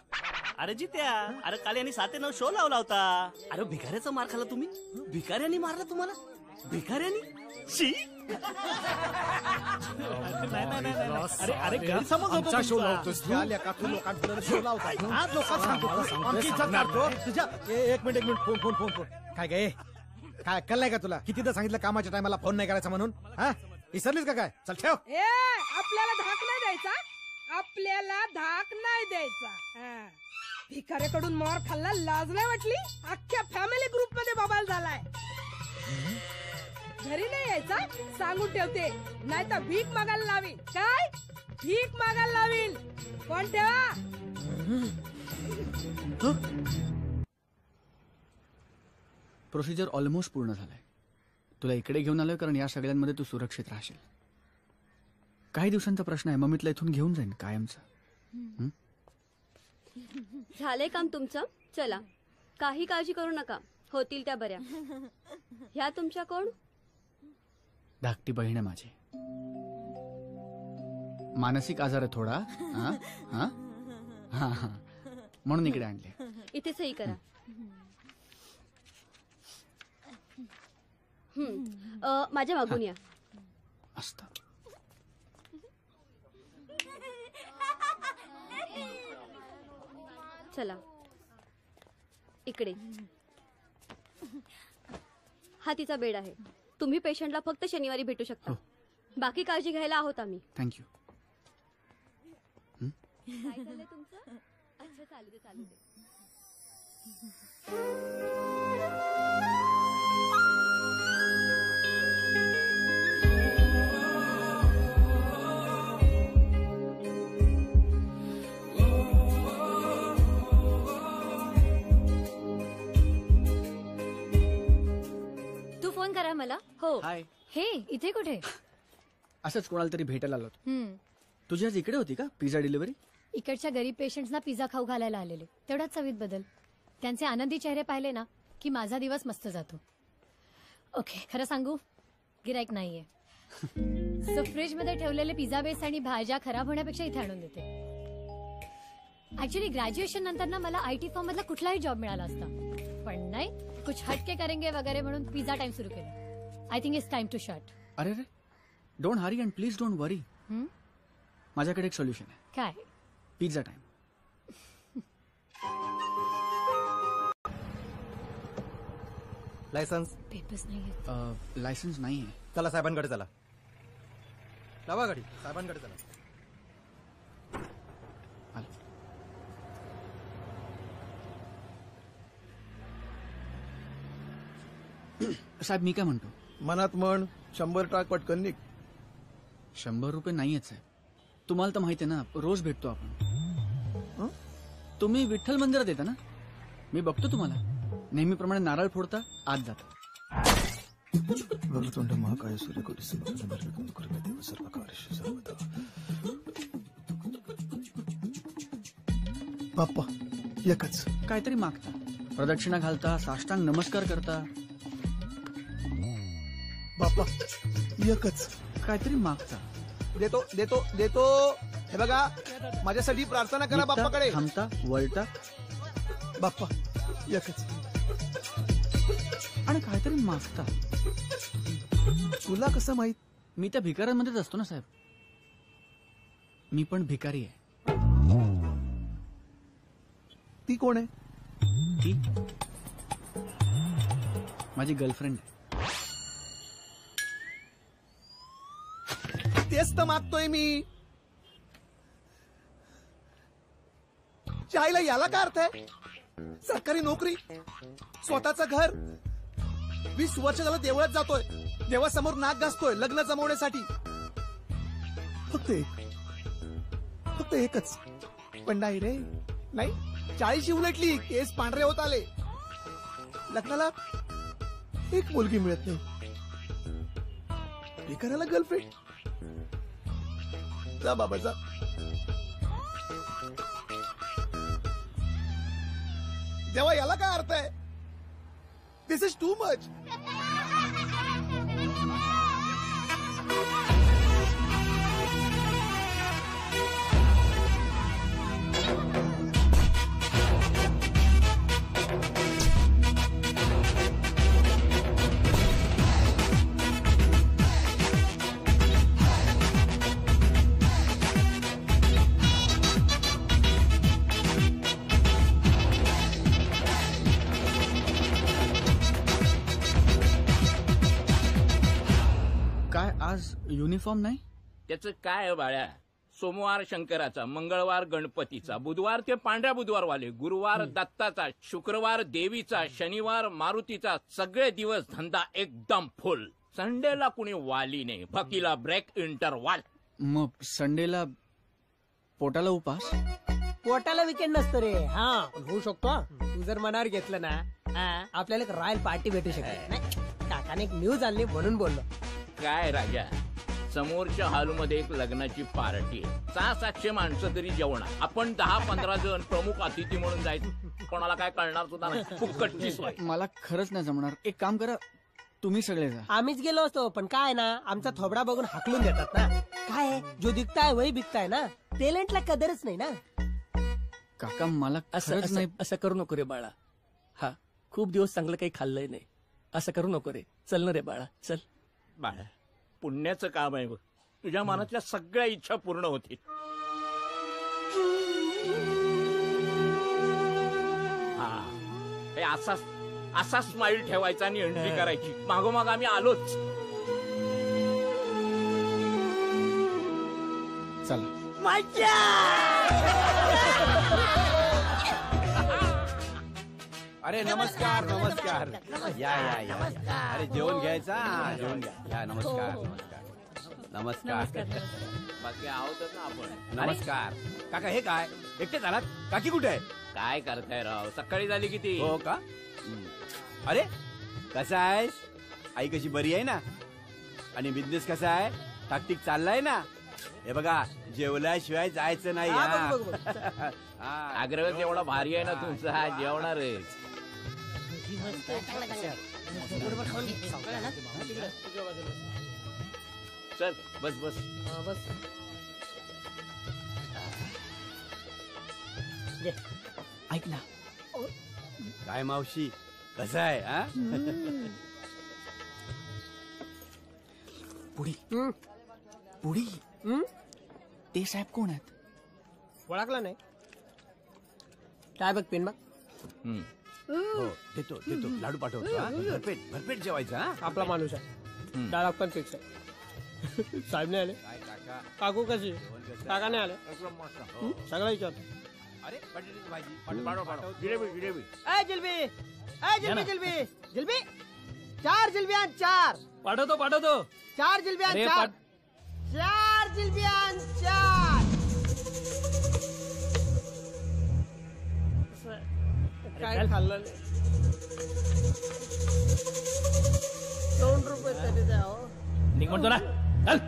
अरे जित्या, अरे काल यांनी 7 ते 9 शो लावला होता. अरे भिकाऱ्याचा मार खाला तुम्ही? भिकाऱ्यांनी मारला तुम्हाला? भिकाऱ्यांनी? शी.
अरे अरे गैरसमज होतो
शो
तुमचा.
लावतोस तू?
तू लोकांपुढे शो लावता. आज लोकांना सांगतो आमची इज्जत काढतो तुझ्या. एक मिनिट फोन. काय गे, काय अक्कल नाही का तुला? कितीदा सांगितलं कामाच्या टायमाला फोन नाही करायचा म्हणून? हा, विसरलीस का काय? चल ठेव.
आपल्याला धाक नाही द्यायचा. आपल्याला धाक नाही द्यायचा. भिकाऱ्याकडून मार खाल्ला, लाज नाही वाटली? अख्ख्या फॅमिली ग्रुप मध्ये बवाल झालाय. घरी नाही यायचा सांगून ठेवते, नाही तर भीक मागायला लावीन. काय भीक मागायला लावीन? कोण ठेवा.
प्रोसिजर ऑलमोस्ट पूर्ण झालाय. तुला इकडे घेऊन आलोय कारण या सगळ्यांमध्ये तू सुरक्षित राहशील. काही दिवसांचा प्रश्न आहे, मग मी तुला इथून घेऊन जाईन कायमचं.
झालंय काम तुमचं? चला, काही काळजी करू नका, होतील त्या बऱ्या. ह्या तुमच्या कोण?
धाकटी बहीण आहे माझी. मानसिक आजार आहे थोडा. म्हणून इकडे आणले.
इथे सही करा. माझ्या मागून या.
मस्त.
चला इकडे. हा तिचा बेड आहे. तुम्ही पेशंटला फक्त शनिवारी भेटू शकता. बाकी काळजी घ्यायला आहोत आम्ही.
थँक्यू.
काय झालंय तुमचं? अच्छा, चालू दे. तू फोन करा मला. हो.
हाय.
हे इथे कुठे?
असंच कोणाला तरी भेटायला आलो. तुझी आज इकडे होती का पिझ्झा डिलिव्हरी?
इकडच्या गरीब पेशंट्सना पिझ्झा खाऊ घालायला आलेले. तेवढाच चवीत बदल. त्यांचे आनंदी चेहरे पाहिले ना की माझा दिवस मस्त जातो. ओके, खरं सांगू, गिराईक नाहीये. सो फ्रीज मध्ये ठेवलेले पिझ्झा बेस आणि भाज्या खराब होण्यापेक्षा इथे आणून देते. ऍक्च्युली ग्रॅज्युएशन नंतर ना मला IT फर्म मधला कुठलाही जॉब मिळाला असता, पण नाही, कुछ हटके करेंगे वगैरे म्हणून पिझ्झा टाइम सुरू केला. I think it's time to shut.
अरे रे, don't hurry and please don't worry. माझ्याकडे एक सोल्युशन आहे.
काय?
Pizza time.
लायसन्स
पेपर्स नाही
लायसन्स नाही आहे.
चला साहेबांकडे चला. लावा गाडी, साहेबांकडे चला.
साहेब मी काय म्हणतो,
मनात म्हण 100 टाक पटकन निघ.
100 रुपये नाहीच आहे. तुम्हाला तर माहिती आहे ना, रोज भेटतो आपण. तुम्ही विठ्ठल मंदिरात येता ना, मी बघतो तुम्हाला. नेहमीप्रमाणे नारळ फोडता, आत जाता.
वक्रतुंड महाकाय सूर्यकोटी समप्रभ निर्विघ्नं कुरु देव सर्वकार्येषु सर्वदा. बाप्पा एकच.
काहीतरी मागता, प्रदक्षिणा घालता, साष्टांग नमस्कार करता.
बाप्पा एकच.
काहीतरी मागता.
देतो देतो देतो. हे बघा, माझ्यासाठी प्रार्थना करा बाप्पाकडे.
थांबता, वळता.
बाप्पा एकच.
आणि काहीतरी मागता.
तुला कसं माहित?
मी त्या भिकाऱ्यांमध्येच असतो ना साहेब. मी पण भिकारी आहे.
ती कोण आहे?
ती माझी गर्लफ्रेंड आहे.
तेच तर मागतोय मी. चायला याला काय अर्थ आहे? सरकारी नोकरी, स्वतःचं घर, 20 वर्ष झालं देवळात जातोय, देवासमोर नाक घासतोय लग्न जमवण्यासाठी. फक्त एकच. पण नाही रे, नाही. 40 उलटली, केस पांढरे होत आले, लग्नाला एक मुलगी मिळत नाही. भिकाऱ्याला गर्लफ्रेंड. जा बाबा जा. देवा याला काय अर्थ आहे? दिस इज टू मच.
आज युनिफॉर्म नाही?
त्याचं काय बाळ्या, सोमवार शंकराचा, मंगळवार गणपतीचा, बुधवार ते पांढऱ्या बुधवारवाले, गुरुवार दत्ताचा, शुक्रवार देवीचा, शनिवार मारुतीचा, सगळे दिवस धंदा एकदम फुल. संडेला कुणी वाली नाही, फकीला ब्रेक इंटरवाल.
मग संडेला पोटाला उपास?
पोटाला विकेंड नसतं रे. हा होऊ शकतो. तू जर मनावर घेतलं ना, आपल्याला एक रॉयल पार्टी भेटू शकते. नाही, काकाने एक न्यूज आणली म्हणून बोललो.
काय राजा, समोरच्या हॉलमध्ये एक लग्नाची पार्टी आहे. 600-700 माणसं तरी जेवणार. आपण 10-15 जण प्रमुख अतिथी म्हणून जायचं. कोणाला काय कळणार सुद्धा नाही. फुकटची सोय.
मला खरंच नाही जमणार. एक काम करा, तुम्ही सगळे जा.
आम्हीच गेलो असतो, पण काय ना, आमचा थोबडा बघून हाकलून देतात ना. काय जो दिखताय वही बिकताय ना. टॅलेंटला कदरच नाही ना.
काका मला खरंच नाही.
असं करू नको रे बाळा. हा खूप दिवस चांगलं काही खाल्लंय नाही. असं करू नको रे. चल ना रे बाळा, चल.
बाळा, पुण्याचं काम आहे बघ. तुझ्या मनातल्या सगळ्या इच्छा पूर्ण होतील. हा असा स्माइल ठेवायचा आणि एंट्री करायची. मागोमाग आम्ही आलोच.
चला.
अरे नमस्कार नमस्कार. या या या. अरे जेवण घ्यायचा. जेवण घ्या. या नमस्कार नमस्कार नमस्कार.
बाकी आहोतच ना आपण.
नमस्कार काका. हे काय एकटे झालात? काकी कुठे आहे?
काय करताय राव, सकाळी झाली किती.
हो का? अरे कसा आहेस? आई कशी बरी आहे ना? आणि बिझनेस कसा आहे? टाकटीक चाललाय ना? हे बघा, जेवल्याशिवाय जायचं नाही.
अग्रवेश एवढा भारी आहे ना तुमचा. हा जेवणार आहे. चल बस बस
बस.
ऐक ना.
काय मावशी कसं आहे? हा
पुढी पुढी. ते साहेब कोण आहेत?
ओळखला नाही. काय बघ पेन बघ.
हो देतो देतो लाडू पाठवतो हा? भरपेट जेवायचा हा?
आपला माणूस आहे डाळ पण फिक्स आहे. साहेब नाही आले काकू कशी काका नाही आले सगळं विचारतो.
अरे बटाट्याची भाजी जिलेबी
ए जिलबी जिलबी 4 जिलबी आण 4.
पाठवतो
4 जिलबी आण
अरे,
4 जिलबी आण 4. काय खाल्लं नाही. 2 रुपये तरी द्या हो.
निघ म्हणतो ना चल.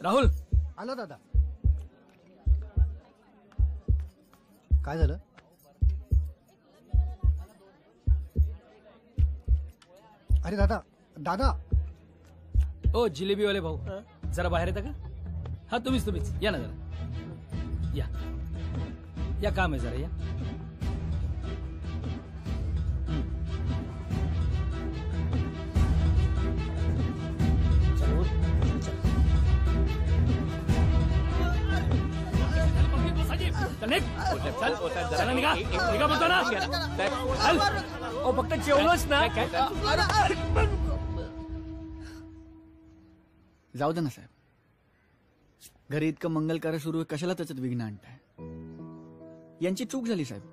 राहुल
आलो दादा. काय झालं? अरे दादा दादा.
ओ जिलेबीवाले भाऊ जरा बाहेर येता का? हा तुम्हीच या ना जरा या काम आहे जरा या.
फक्त जेवलोच ना. जाऊ दे ना साहेब. घरी इतकं मंगल कार्य सुरू आहे, कशाला त्याच्यात विघ्न आणताय? यांची चूक झाली साहेब.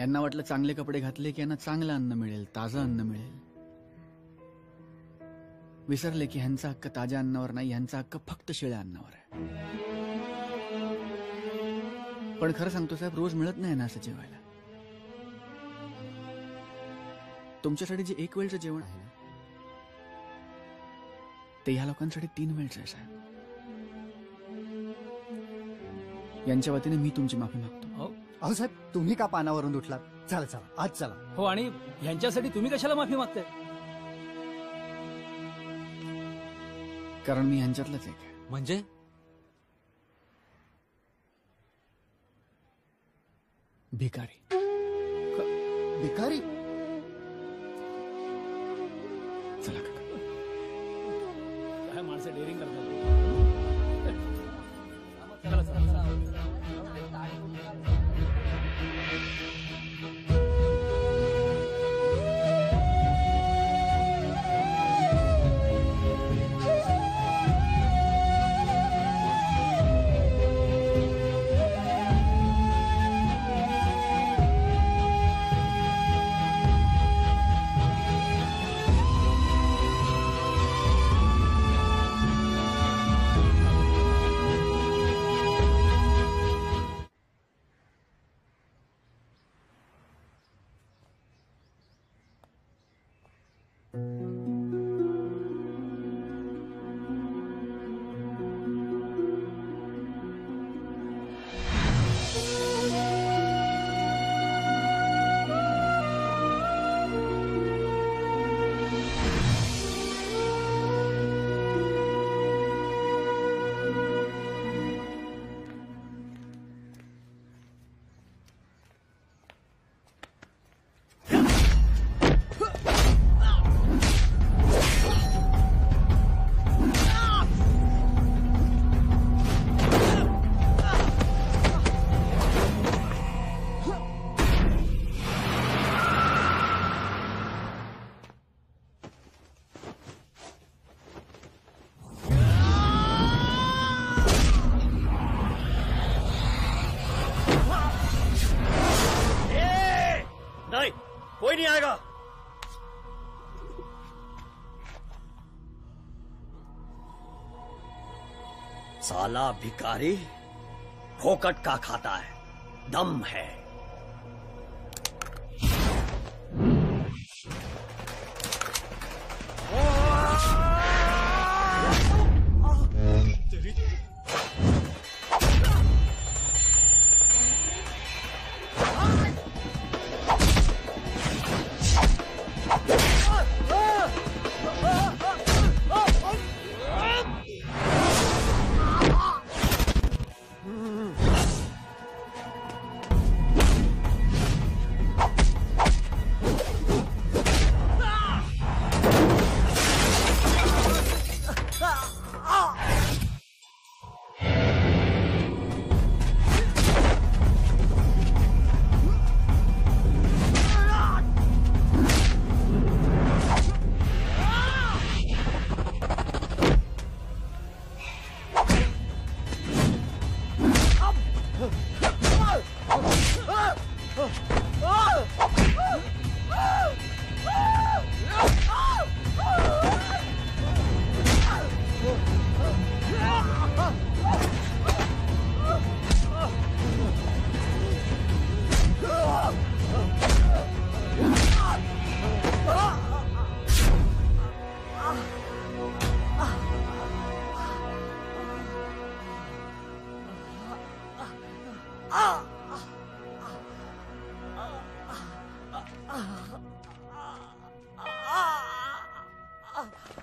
यांना वाटलं चांगले कपडे घातले की यांना चांगलं अन्न मिळेल, ताजं अन्न मिळेल. विसरले की ह्यांचा हक्क ताज्या अन्नावर नाही, ह्यांचा हक्क फक्त शिळ्या अन्नावर आहे. पण खरं सांगतो साहेब, रोज मिळत नाही ना असं जेवायला. तुमच्यासाठी जे 1 वेळचं जेवण आहे ना, ते ह्या लोकांसाठी 3 वेळचं आहे साहेब. यांच्या वतीने मी तुमची माफी मागतो.
अहो साहेब, तुम्ही का पानावरून उठलात? चला चला आज चला.
हो, आणि ह्यांच्यासाठी तुम्ही कशाला माफी मागताय?
कारण मी ह्यांच्यातलंच एक आहे.
म्हणजे
भिकारी.
भिकारी?
चला काका.
काय माणसं डेअरिंग करतात.
कोई नहीं आएगा। साला भिखारी फोकट का खाता है, दम है।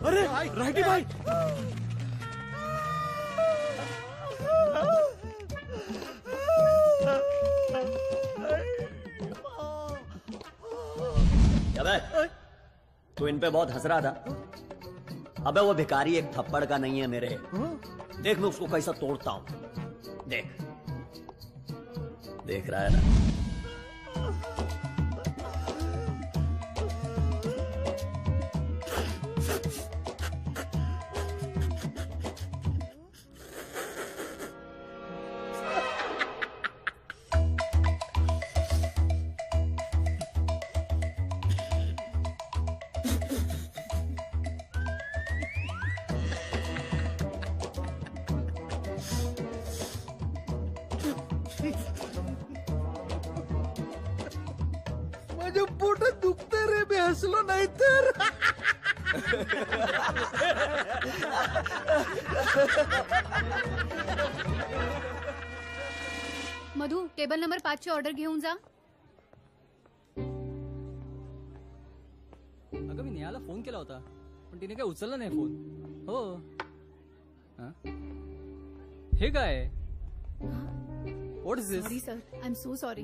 अरे रायटी भाई
अबे तू इन पे बहुत हंस रहा था। अबे वो भिखारी एक थप्पड़ का नहीं है मेरे। देख मैं उसको कैसा तोड़ता हूं। देख देख रहा है ना।
माझ्या पोटात दुखतंय रे, मी हसलो नाही तर.
मधु, टेबल नंबर 5 ची ऑर्डर घेऊन जा.
अगं मी नेहाला फोन केला होता पण तिने काय उचलला नाही फोन. हो हा? हे काय? What is this?
Sorry, sir. I'm so sorry.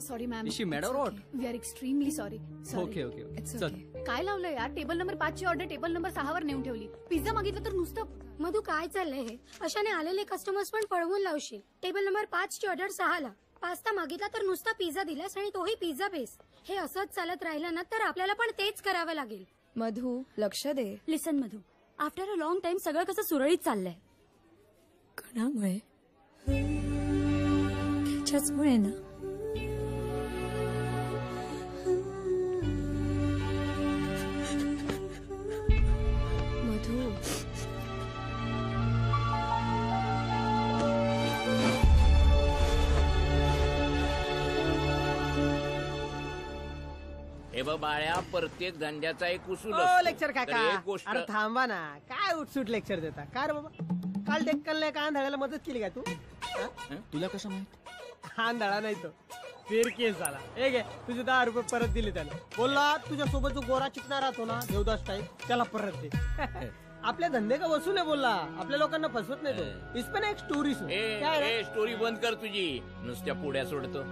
Sorry, ma'am.
Is she mad or what?
We are extremely sorry. Sorry.
Okay, okay.
It's
चल.
okay. काय लावलंय यार? टेबल नंबर 5 ची ऑर्डर टेबल नंबर 6 वर नेऊन ठेवली. पिझ्झा मागितलं तर नुसतं.
मधू काय चाललंय हे? अशाने आलेले कस्टमर्स पण पळवून लावशील. टेबल नंबर 5 ची ऑर्डर 6 ला. पास्ता मागितला तर नुसता पिझ्झा दिलास आणि तोही पिझ्झा बेस. हे असंच चालत राहिलं ना तर आपल्याला पण तेच करावं लागेल.
मधू लक्ष दे.
Listen Madhu, after a long time सगळं कसं सुरळीत चाललंय.
कणामुळे त्याच्याचमुळे ना.
मधू
हे बघ बाळ्या, प्रत्येक धंद्याचा एक उसूल
ओ
असतो.
लेक्चर
तर
काका,
एक गोष्ट
अरे थांबा ना. काय उठसूट लेक्चर देता? काय रे बाबा, काल डेक्कनला कान धडायला मदत केली का तू?
तुला कसं माहित?
कान धडा नाही तो केस झाला. हे घे तुझे 10 रुपये परत दिले त्याला. बोलला तुझ्या सोबत जो गोरा चिकना राहतो ना देवदास टाईप, त्याला परत दे. आपल्या धंदे का वसूल आहे बोलला. आपल्या लोकांना फसवत नाही तो. इस पण एक स्टोरी
स्टोरी बंद कर तुझी. नुसत्या पुढ्या सोडतो.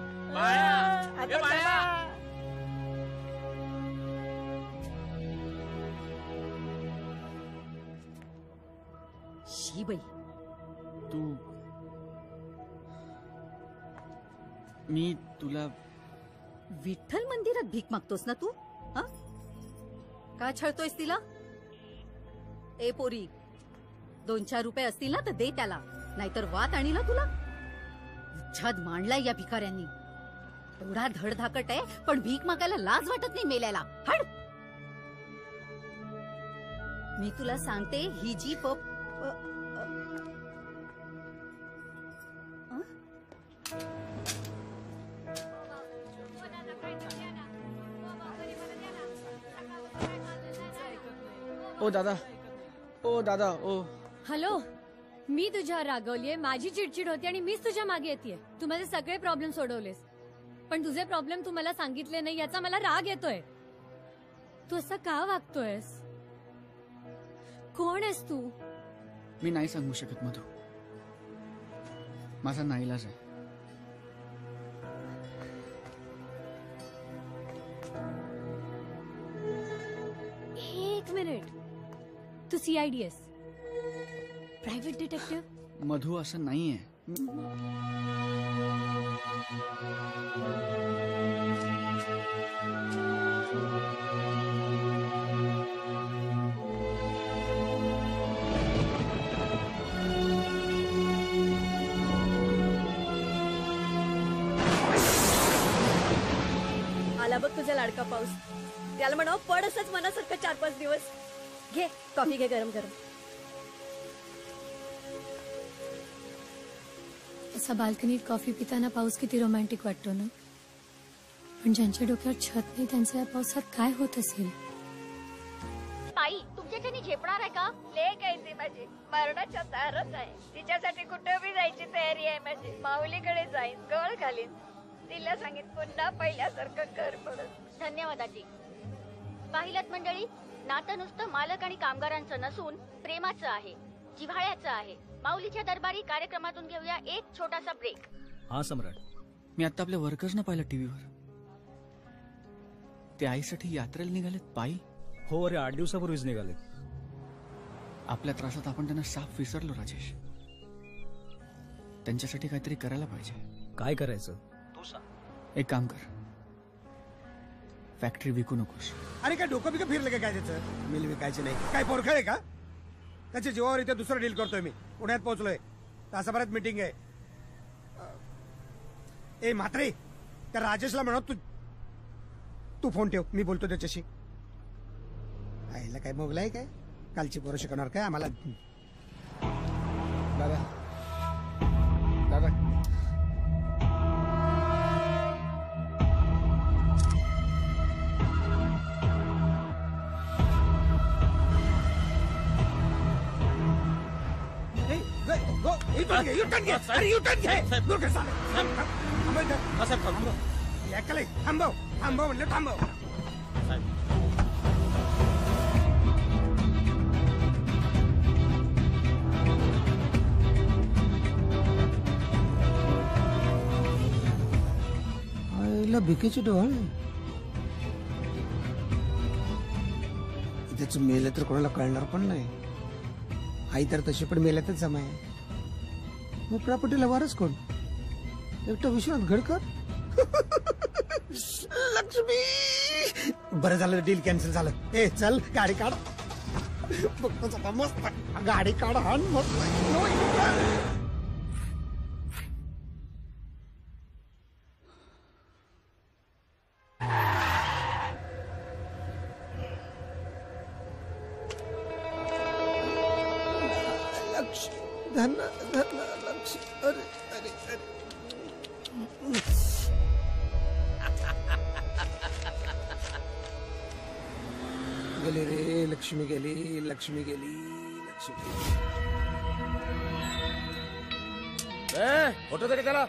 शी बाई,
तू मी तुला
विठ्ठल मंदिरात भीक मागतोस ना तू? हा? का छळतोयस तिला? ए पोरी, 2-4 रुपये असतील ना तर दे त्याला, नाहीतर वात आणि ना तुला. छद मांडलाय या भिकाऱ्यांनी. एवढा धडधाकट आहे पण भीक मागायला लाज वाटत नाही मेल्याला. हड. मी तुला सांगते ही जी
ओ दादा, ओ दादा, ओ.
हॅलो, मी तुझ्यावर रागवलीये, माझी चिडचिड होती आणि मीच तुझ्या मागे येतेय. तू माझे सगळे प्रॉब्लेम सोडवलेस पण तुझे प्रॉब्लेम तू मला सांगितले नाही याचा मला राग येतोय. तू असं का वागतोयस? कोण आहेस तू?
मी नाही सांगू शकत मधू, माझा नाईलाज आहे.
एक मिनिट, तू CID प्रायव्हेट डिटेक्टिव्ह?
मधू असं नाहीये.
आला बघ तुझा लाडका पाऊस. त्याला म्हणावं पड असंच मनासारखं 4-5 दिवस. घे कॉफी, घे गरम गरम.
असा बाल्कनीत कॉफी पिताना पाऊस किती रोमॅन्टिक वाटतो ना. पण ज्यांच्या डोक्यावर छत नाही त्यांचं या पावसात काय होत असेल?
ताई, तुमच्याच्यानी झेपणार आहे का? लेक आहे ती माझी, मरणाच्या दारात आहे. तिच्यासाठी कुठे बी जायची तयारी आहे माझी. माऊलीकडे जाईन, गळ घालीन. तिला सांगित पुन्हा पहिल्यासारखं घर पडत. धन्यवाद आजी. पाहिलत मंडळी, नातं नुसतं मालक आणि कामगारांचं नसून प्रेमाचं आहे, जिव्हाळ्याचं आहे. माऊलीच्या दरबारी कार्यक्रमातून घेऊया एक छोटासा ब्रेक.
हा सम्राट.
मी आता आपल्या वर्कर्सना पाहिलं टीव्हीवर. ते आईसाठी यात्रेला निघालेत पायी.
हो अरे 8 दिवसापूर्वीच निघाले.
आपल्या त्रासात आपण त्यांना साफ विसरलो राजेश. त्यांच्यासाठी काहीतरी करायला पाहिजे.
काय करायचं
तू सांग. एक काम कर, फॅक्टरी विकू नकोस.
अरे काय डोकं बिकं फिरलं काय त्याचं? मिल विकायचे नाही काय पोरखळ आहे का? त्याच्या जीवावर इथे दुसरं डील करतोय मी. पुण्यात पोहोचलोय, तासाभरात मीटिंग आहे. ए म्हात्रे, त्या राजेशला म्हणत तू फोन ठेव, मी बोलतो त्याच्याशी. आईला काय मोगलाय काय? कालची पोरं शिकवणार काय आम्हाला? दादा दादा थांबव थांबव म्हणलं थांबव. आईला भिकेचे डोळे. त्याचं मेलं तर कोणाला कळणार पण नाही. आई तर तशी पण मेल्यातच जमा आहे. मग प्रॉपर्टीला वारस कोण? एकटा विश्वनाथ घडकर. लक्ष्मी. बरं झालं डील कॅन्सल झालं. ए चल गाडी काढ. मस्त गाडी काढ. हा मस्त. धन धन लक्ष. अरे अरे अरे गेली रे लक्ष्मी गेली. लक्ष्मी गेली. लक्ष्मी
फोटो तरी करा.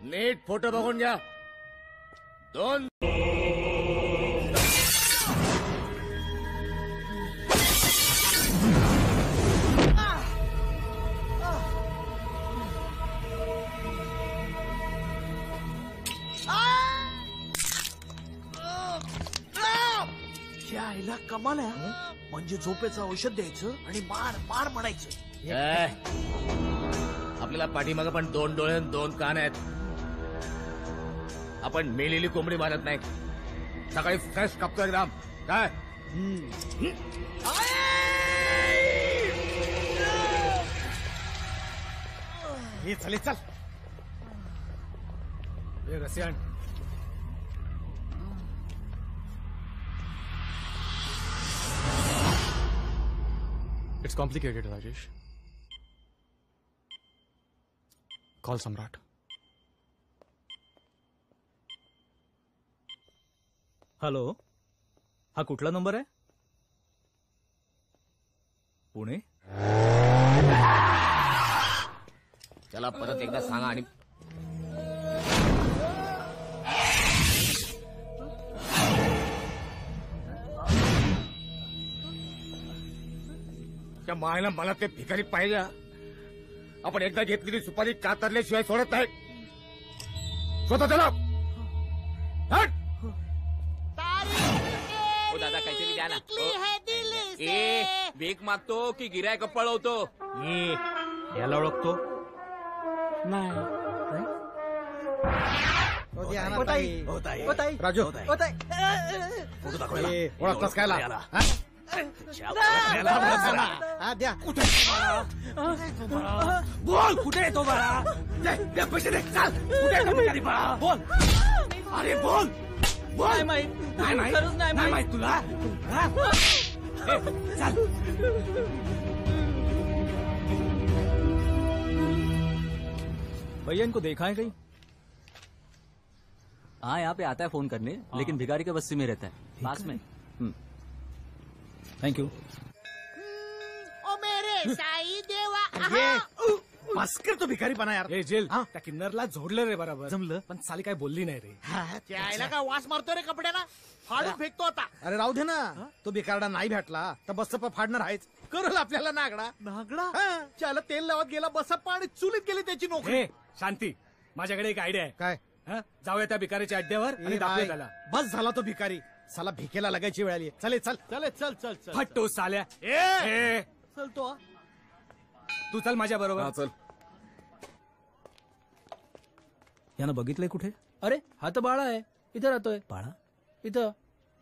नीट फोटो बघून घ्या. 2
आईला कमाल आहे. म्हणजे झोपेचं औषध द्यायचं आणि मार मार म्हणायचं.
आपल्याला पाठीमागं पण 2 डोळे 2 कान आहेत. आपण मेलेली कोंबडी मारत नाही. सकाळी फ्रेश कापतो एकदम. काय हे चालेल. चल रसियान.
It's complicated, Rajesh. Call Samrat.
Hello, हा कुठला नंबर आहे? पुणे.
चला परत एकदा सांगा. आणि त्या मायला मला ते भिकारी पाहिजे. आपण एकदा घेतलेली सुपारी कातरल्याशिवाय सोडत नाही. स्वतः चला.
ओ दादा काहीतरी द्या ना. ए भीक मागतो की गिरायक पळवतो?
याला ओळखतो
राजू ओळखतास काय ला? द्या.
बोल कुठे येतो बाळा? पैसे दे. चाल कुठे येतो भिकारी बाळा? बोल. अरे बोल बोल. नाही माहित तुला. चाल.
भैया इनको देखा है कहीं?
हाँ यहाँ पे आता है फोन करने, लेकिन भिखारी के बस्ती में रहता है, पास में.
Thank you.
ओ मेरे साई देवा. भास्कर तो भिकारीपणा यार.
हे जेल त्या किन्नरला झोडलं रे बरोबर जमलं पण साली काय बोलली नाही रे.
त्याला काय वास मारतो रे कपड्याला फाडून फेकतो आता. अरे राहू दे ना तो भिकारडा नाही भेटला तर बसप्पा फाडणार आहेच. करल आपल्याला नागडा नागडा त्याला तेल लावत गेला बसप्पा आणि चुलीत गेली त्याची नोकरी.
हे शांती माझ्याकडे एक आयडिया आहे.
काय
जाऊया त्या भिकारीच्या अड्ड्यावर आणि दाखवूया त्याला.
बस झाला तो भिकारी साला भिकेला लागायची वेळ आली. चल चल चल चल चल चल
फट्टो साल्या.
चल तो
तू चल माझ्या बरोबर.
चल.
यानं बघितलंय कुठे? अरे हा तर बाळा आहे. इथं राहतोय. बाळा इथं.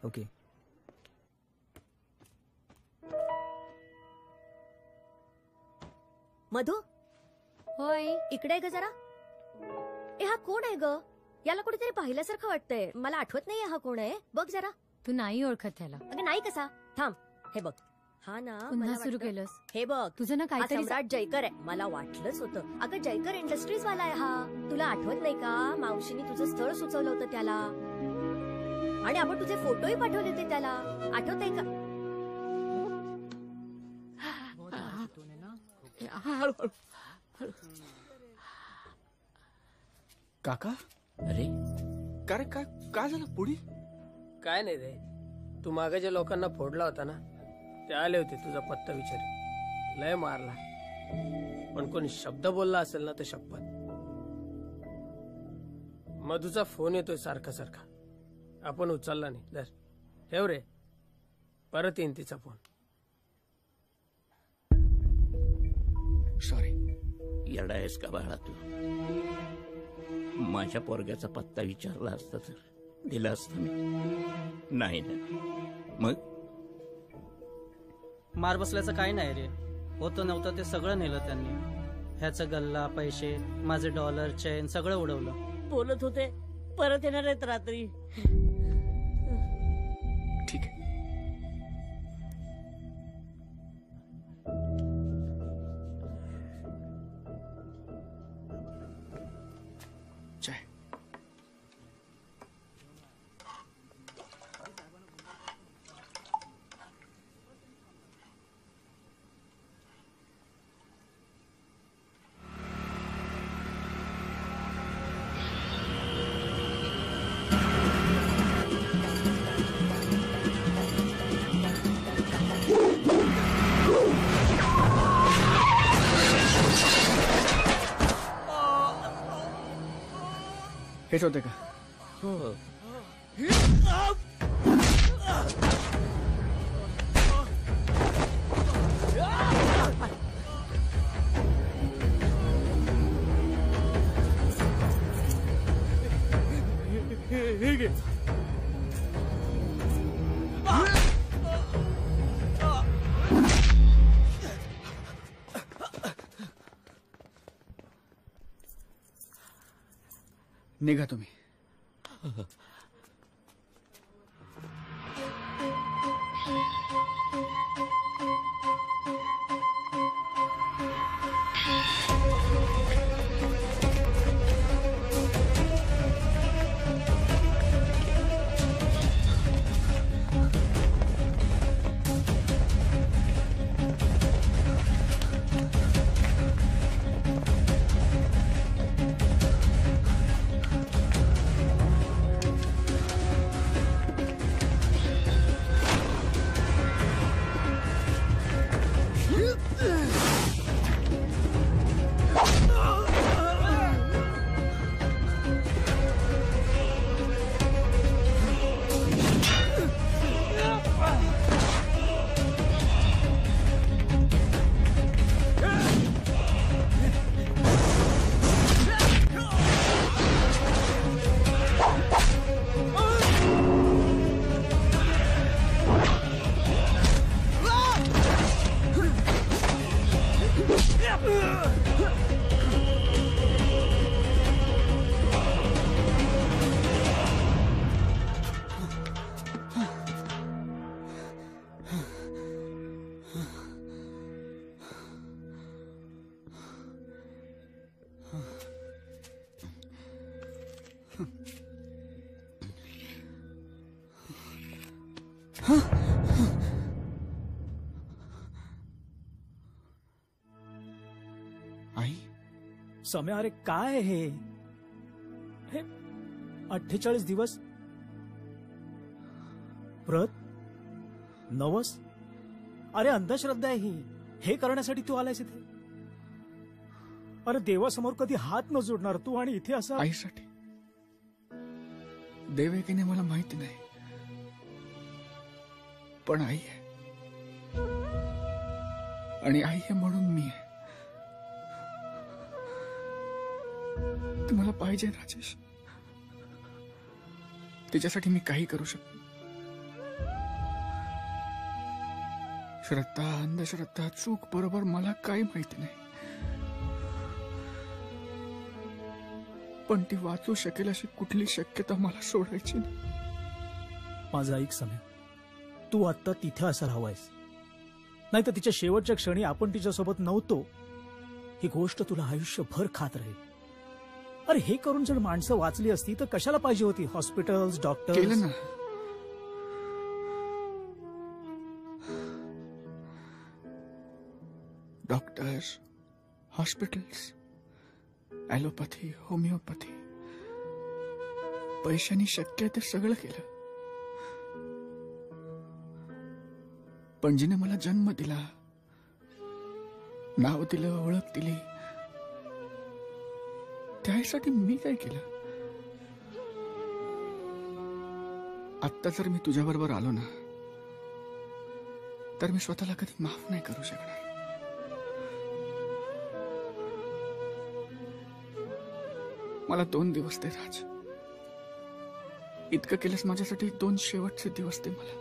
ओके.
मधु
होय
इकडे ग जरा. ए हा कोण आहे ग? याला कुठेतरी पाहिल्यासारखं वाटतंय. मला आठवत नाहीये हा कोण आहे. बघ जरा.
तू नाही ओळखत त्याला.
अगं नाही कसा. थांब हे बघ. हा ना
पुन्हा
मला
सुरू
वाटतं-
केलंस.
हे बघ
तुझं ना
हा
काहीतरी
सम्राट जयकर आहे. मला वाटलंच होतं. अगं जयकर इंडस्ट्रीज वाला आहे हा. तुला आठवत नाही का मावशीने तुझं स्थळ सुचवलं होतं त्याला आणि आपण तुझे फोटोही पाठवले होते त्याला. आठवतंय का?
काका
अरे
काय काय काय झालं पुढे?
काय नाही रे. तू मागे ज्या लोकांना फोडला होता ना ते आले होते तुझा पत्ता विचार. लय मारला पण कोणी शब्द बोलला असेल ना तर शपथ. मधूचा फोन येतोय सारखा सारखा. आपण उचलला नाही. दर ठेव रे. परत येईन तिचा फोन.
सॉरी.
येडा आहेस का बाळा तू? माझ्या पोरग्याचा पत्ता विचारला असता तर दिला असता मी. नाही ना. मग
मार बसल्याचं काय नाही रे. होतं नव्हतं ते सगळं नेलं त्यांनी. ह्याचं गल्ला पैसे माझे डॉलर चेन सगळं उडवलं.
बोलत होते परत येणार आहेत रात्री.
ठीक आहे. चाय. हेच होते का?
हो.
निघा तुम्ही.
सम्या, अरे काय हे 48 दिवस व्रत, नवस, अरे अंधश्रद्धा आहे ही. हे करण्यासाठी तू आलायस इथे? अरे देवासमोर कधी हात न जोडणार तू, आणि इथे असं.
आईसाठी देव आहे की नाही मला माहिती नाही, पण आई आहे, आणि आई आहे म्हणून मी आहे. ती मला पाहिजे राजेश, तिच्यासाठी मी काही करू शकतो. श्रद्धा, अंधश्रद्धा, चूक, बरोबर मला काही माहिती नाही, पण ती वाचू शकेल अशी कुठली शक्यता मला सोडायची नाही.
माझं ऐक सम्या, तू आता तिथे असायला हवायस, नाही तर तिच्या शेवटच्या क्षणी आपण तिच्यासोबत नव्हतो ही गोष्ट तुला आयुष्यभर खात राहील. अरे हे करून जर माणसं वाचली असती तर कशाला पाहिजे होती हॉस्पिटल्स, डॉक्टर?
केलं ना. डॉक्टर्स, हॉस्पिटल्स, ॲलोपॅथी, होमिओपॅथी, पैशानी शक्य ते सगळं केलं. पण जिने मला जन्म दिला, नाव दिलं, ओळख दिली, त्यासाठी मी काय केलं? आत्ता जर मी तुझ्याबरोबर आलो ना, तर मी स्वतःला कधी माफ नाही करू शकणार. मला 2 दिवस दे राज. इतकं केलंस माझ्यासाठी, 2 शेवटचे दिवस दे मला.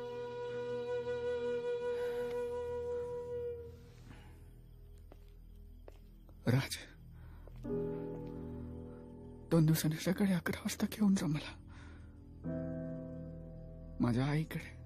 राज, 2 दिवसांनी सकाळी 11 वाजता घेऊन जा मला माझ्या आईकडे.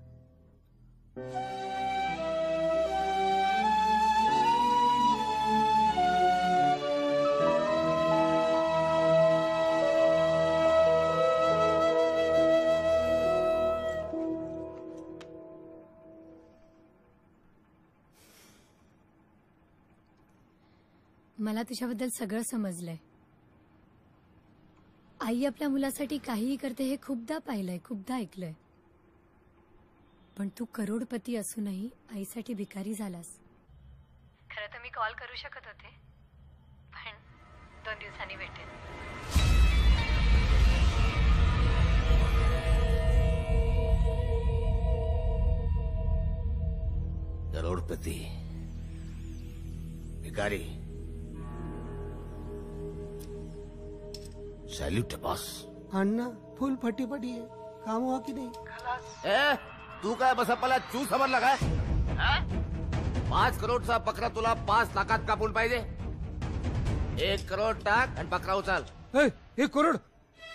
मला तुझ्याबद्दल सगळं समजलंय. आई आपल्या मुलासाठी काहीही करते हे खूपदा पाहिलंय, खूपदा ऐकलंय. पण तू करोडपती असूनही आईसाठी भिकारी झालास. खरं तर मी कॉल करू शकत होते, पण 2 दिवसांनी भेटेन.
करोडपती, भिकारी, सैल्यूट है बॉस.
अण्णा फुल फटीफटी आहे, काम हुआ की नाही?
ए, तू काय बसप्पाला चू समजला काय? 5 करोडचा बकरा तुला 5 लाखात कापून पाहिजे. 1 करोड टाक आणि बकरा उचल.
1 करोड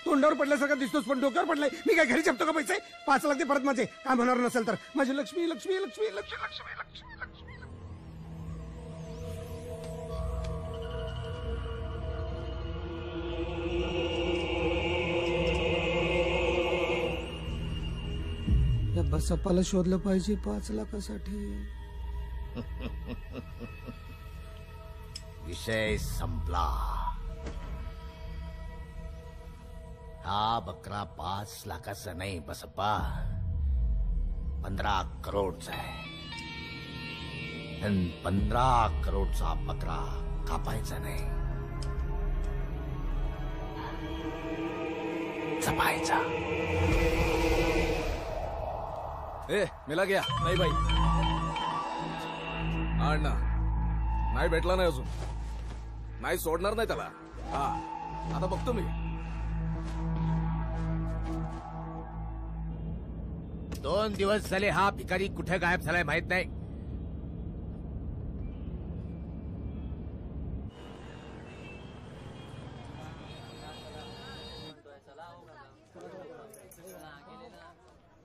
तोंडावर पडल्यासारखा दिसतोस, पण डोक्यावर पडलाय. मी काय घरी जपतो का पैसे? 5 लाख दे परत माझे. काम होणार नसेल तर माझी लक्ष्मी लक्ष्मी लक्ष्मी लक्ष्मी लक्ष्मी लक्ष्मी. बसप्पाला शोधलं पाहिजे 5 लाखासाठी.
विषय संपला. हा बकरा 5 लाखाचा नाही बसप्पा, 15 करोडचा आहे. आणि 15 करोडचा बकरा कापायचा नाही, जपायचा.
ए मेला गया नाही बाई. अण्णा नाही भेटला नाही अजून, नाही सोडणार नाही त्याला. हा आता बघतो मी.
2 दिवस झाले हा भिकारी कुठे गायब झालाय माहित नाही.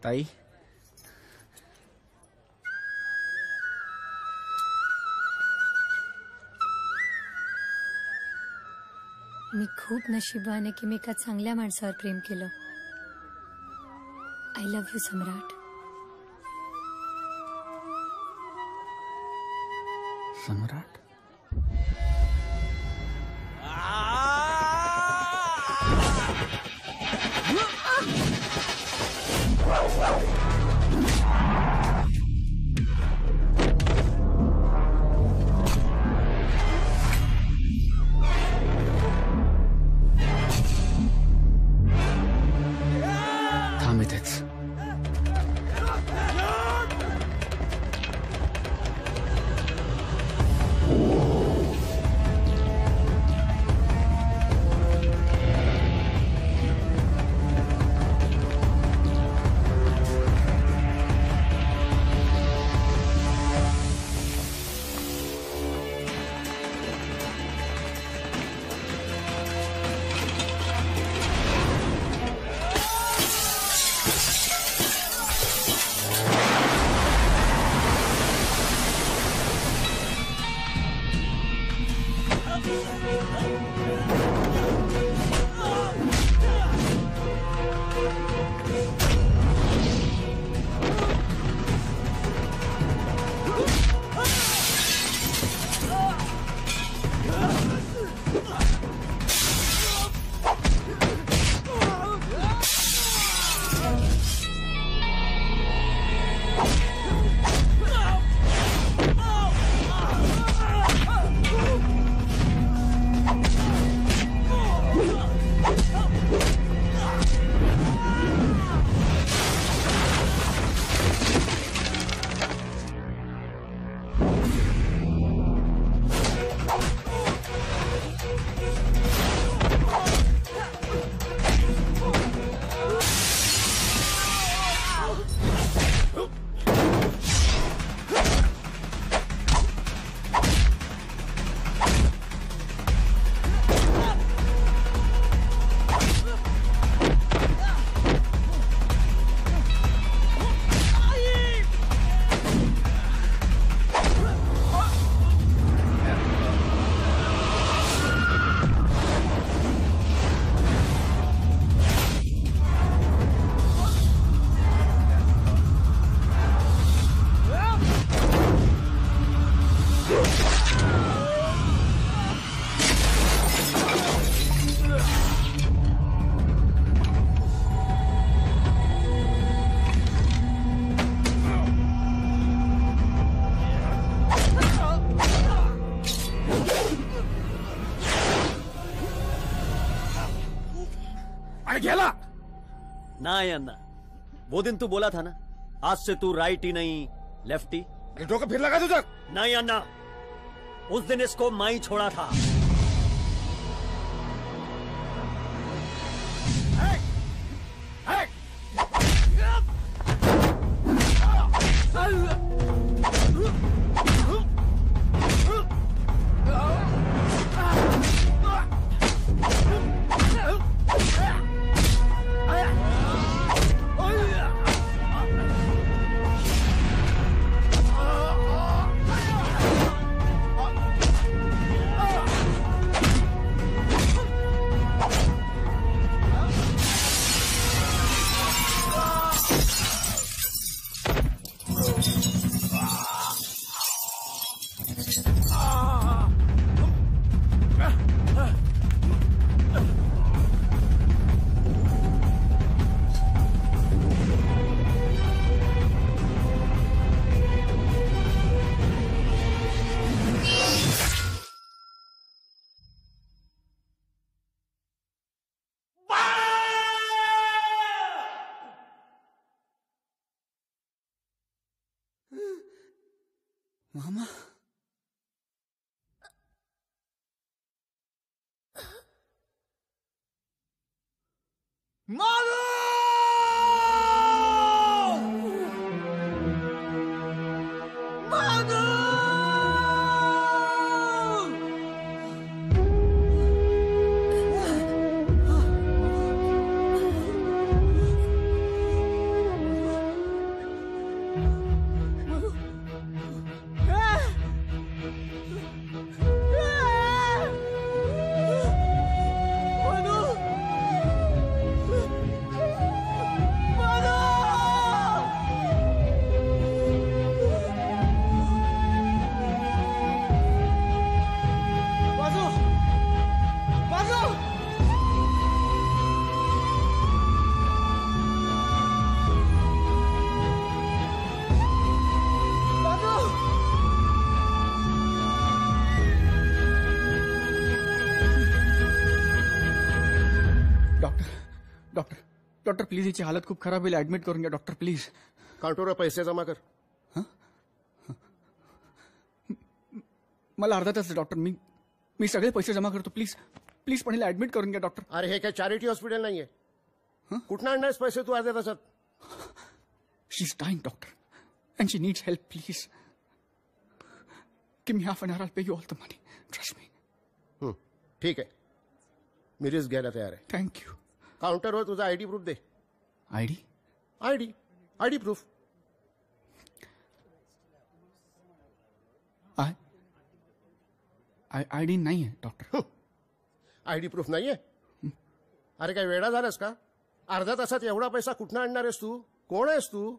ताई,
मी खूप नशिबाने की मी एका चांगल्या माणसावर प्रेम केलं. आय लव्ह यू सम्राट.
सम्राट,
अरे गेला
नहीं अन्ना, वो दिन तू बोला था ना, आज से तू राइट ही नहीं लेफ्टी।
डोका फिर लगा तुझा?
नहीं अन्ना, उस दिन इसको मैं ही छोड़ा था।
मामा डॉक्टर प्लीज हिची हालत खूप खराब होईल, ऍडमिट करून घ्या डॉक्टर प्लीज.
काउंटरवर पैसे जमा कर.
मला अर्धा तास डॉक्टर, मी सगळे पैसे जमा करतो, प्लीज प्लीज पण हिला ऍडमिट करून घ्या डॉक्टर.
अरे हे काय चॅरिटी हॉस्पिटल नाहीये, कुठं आणणारच पैसे तू अर्ध्या तासात?
She is dying doctor and she needs help, please give me half an hour, I pay you all the money, trust me.
ठीक आहे, मी रिस्क घ्यायला तयार आहे.
थँक्यू.
काउंटरवर तुझा आयडी प्रूफ दे.
आयडी?
ID proof.
आयडी नाहीये डॉक्टर.
आयडी प्रूफ नाहीये? अरे काय वेडा झालास का? अर्ध्या तासात एवढा पैसा कुठनं आणणार आहेस तू? कोण आहेस तू?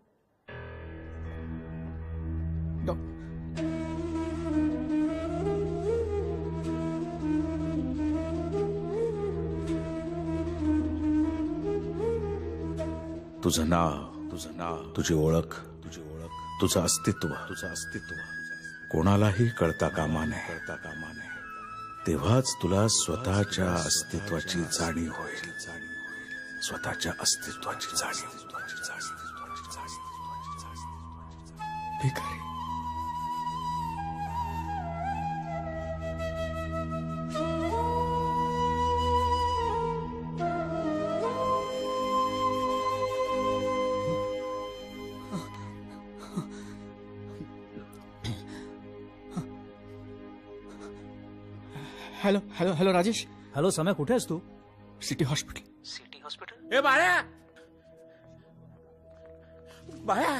तुझं नाव, तुझी ओळख, तुझं अस्तित्व कोणालाही कळता कामा नये. तेव्हाच तुला स्वतःच्या अस्तित्वाची जाणीव होईल. स्वतःच्या अस्तित्वाची जाणीव.
भिकारी. Hello hello hello Rajesh.
Hello Samay, कुठे आहेस तू?
City hospital.
City hospital?
ए बाळ्या, बाळ्या,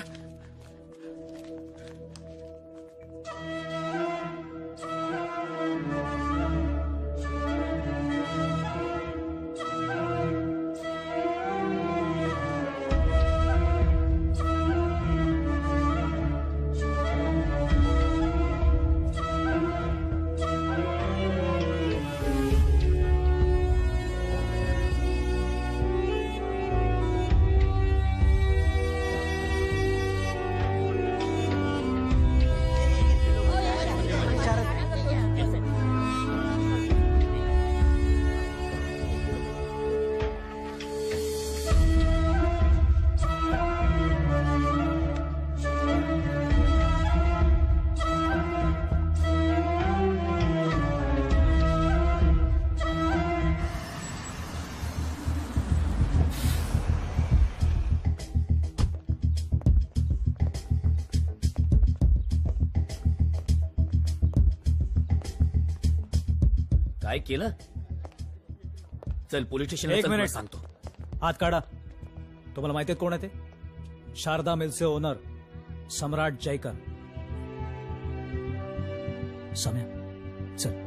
काय केलं? चल पोलीस स्टेशनला
एक
चल, तुला
मिनिट
सांगतो.
हात काढा. तुम्हाला माहिती आहेत कोण आहे ते? शारदा मिल्सचे ओनर सम्राट जयकर. सम्या चल.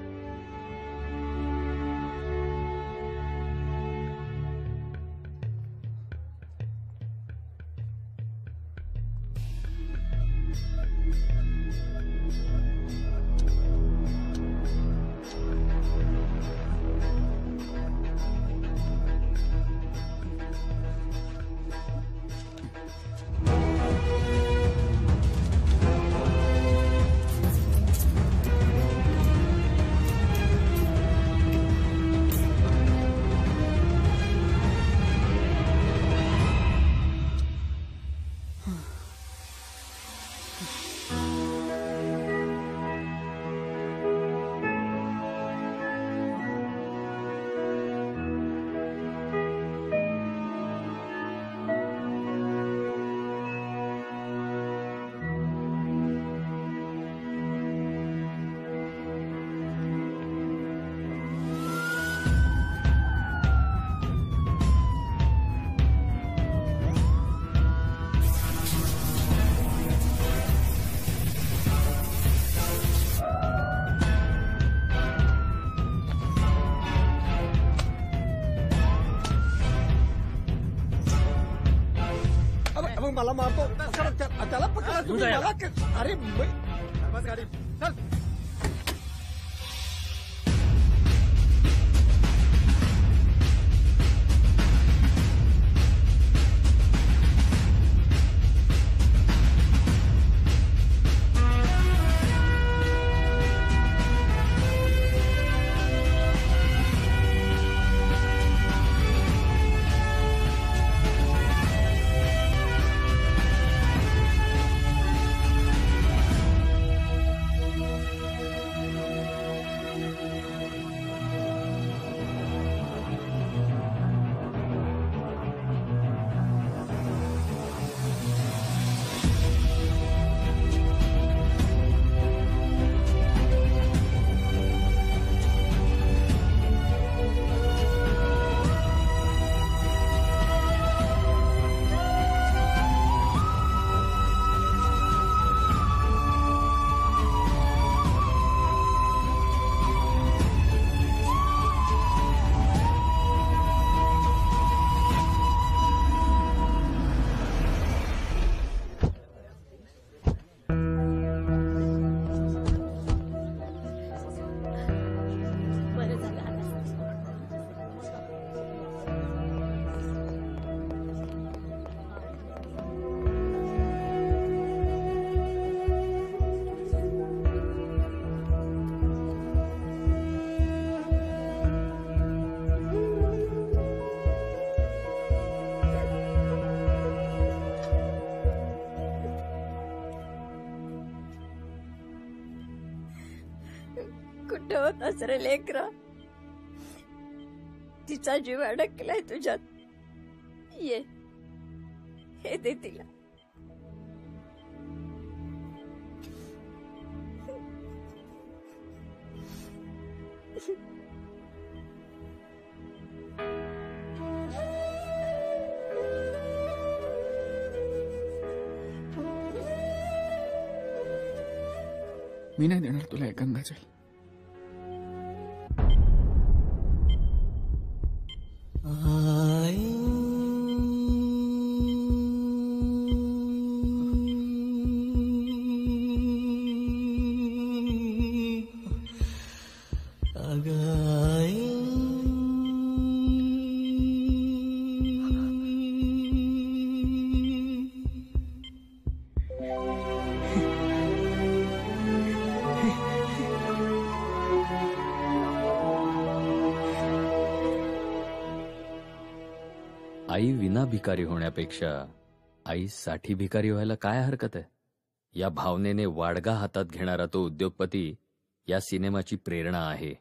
मग मला मारतो. त्याला पकडा तुम्ही. मला अरे
बस गाडी चल.
कुठं होतास रे लेकरा? तिचा जीव अडकलाय तुझ्यात. ये हे दे तिला.
मी नाही देणार तुला एक गंगाजल.
आई विना भिकारी होण्यापेक्षा आईसाठी भिकारी व्हायला काय हरकत आहे? या भावनेने वाडगा हातात घेणारा तो उद्योगपती या सिनेमाची प्रेरणा आहे.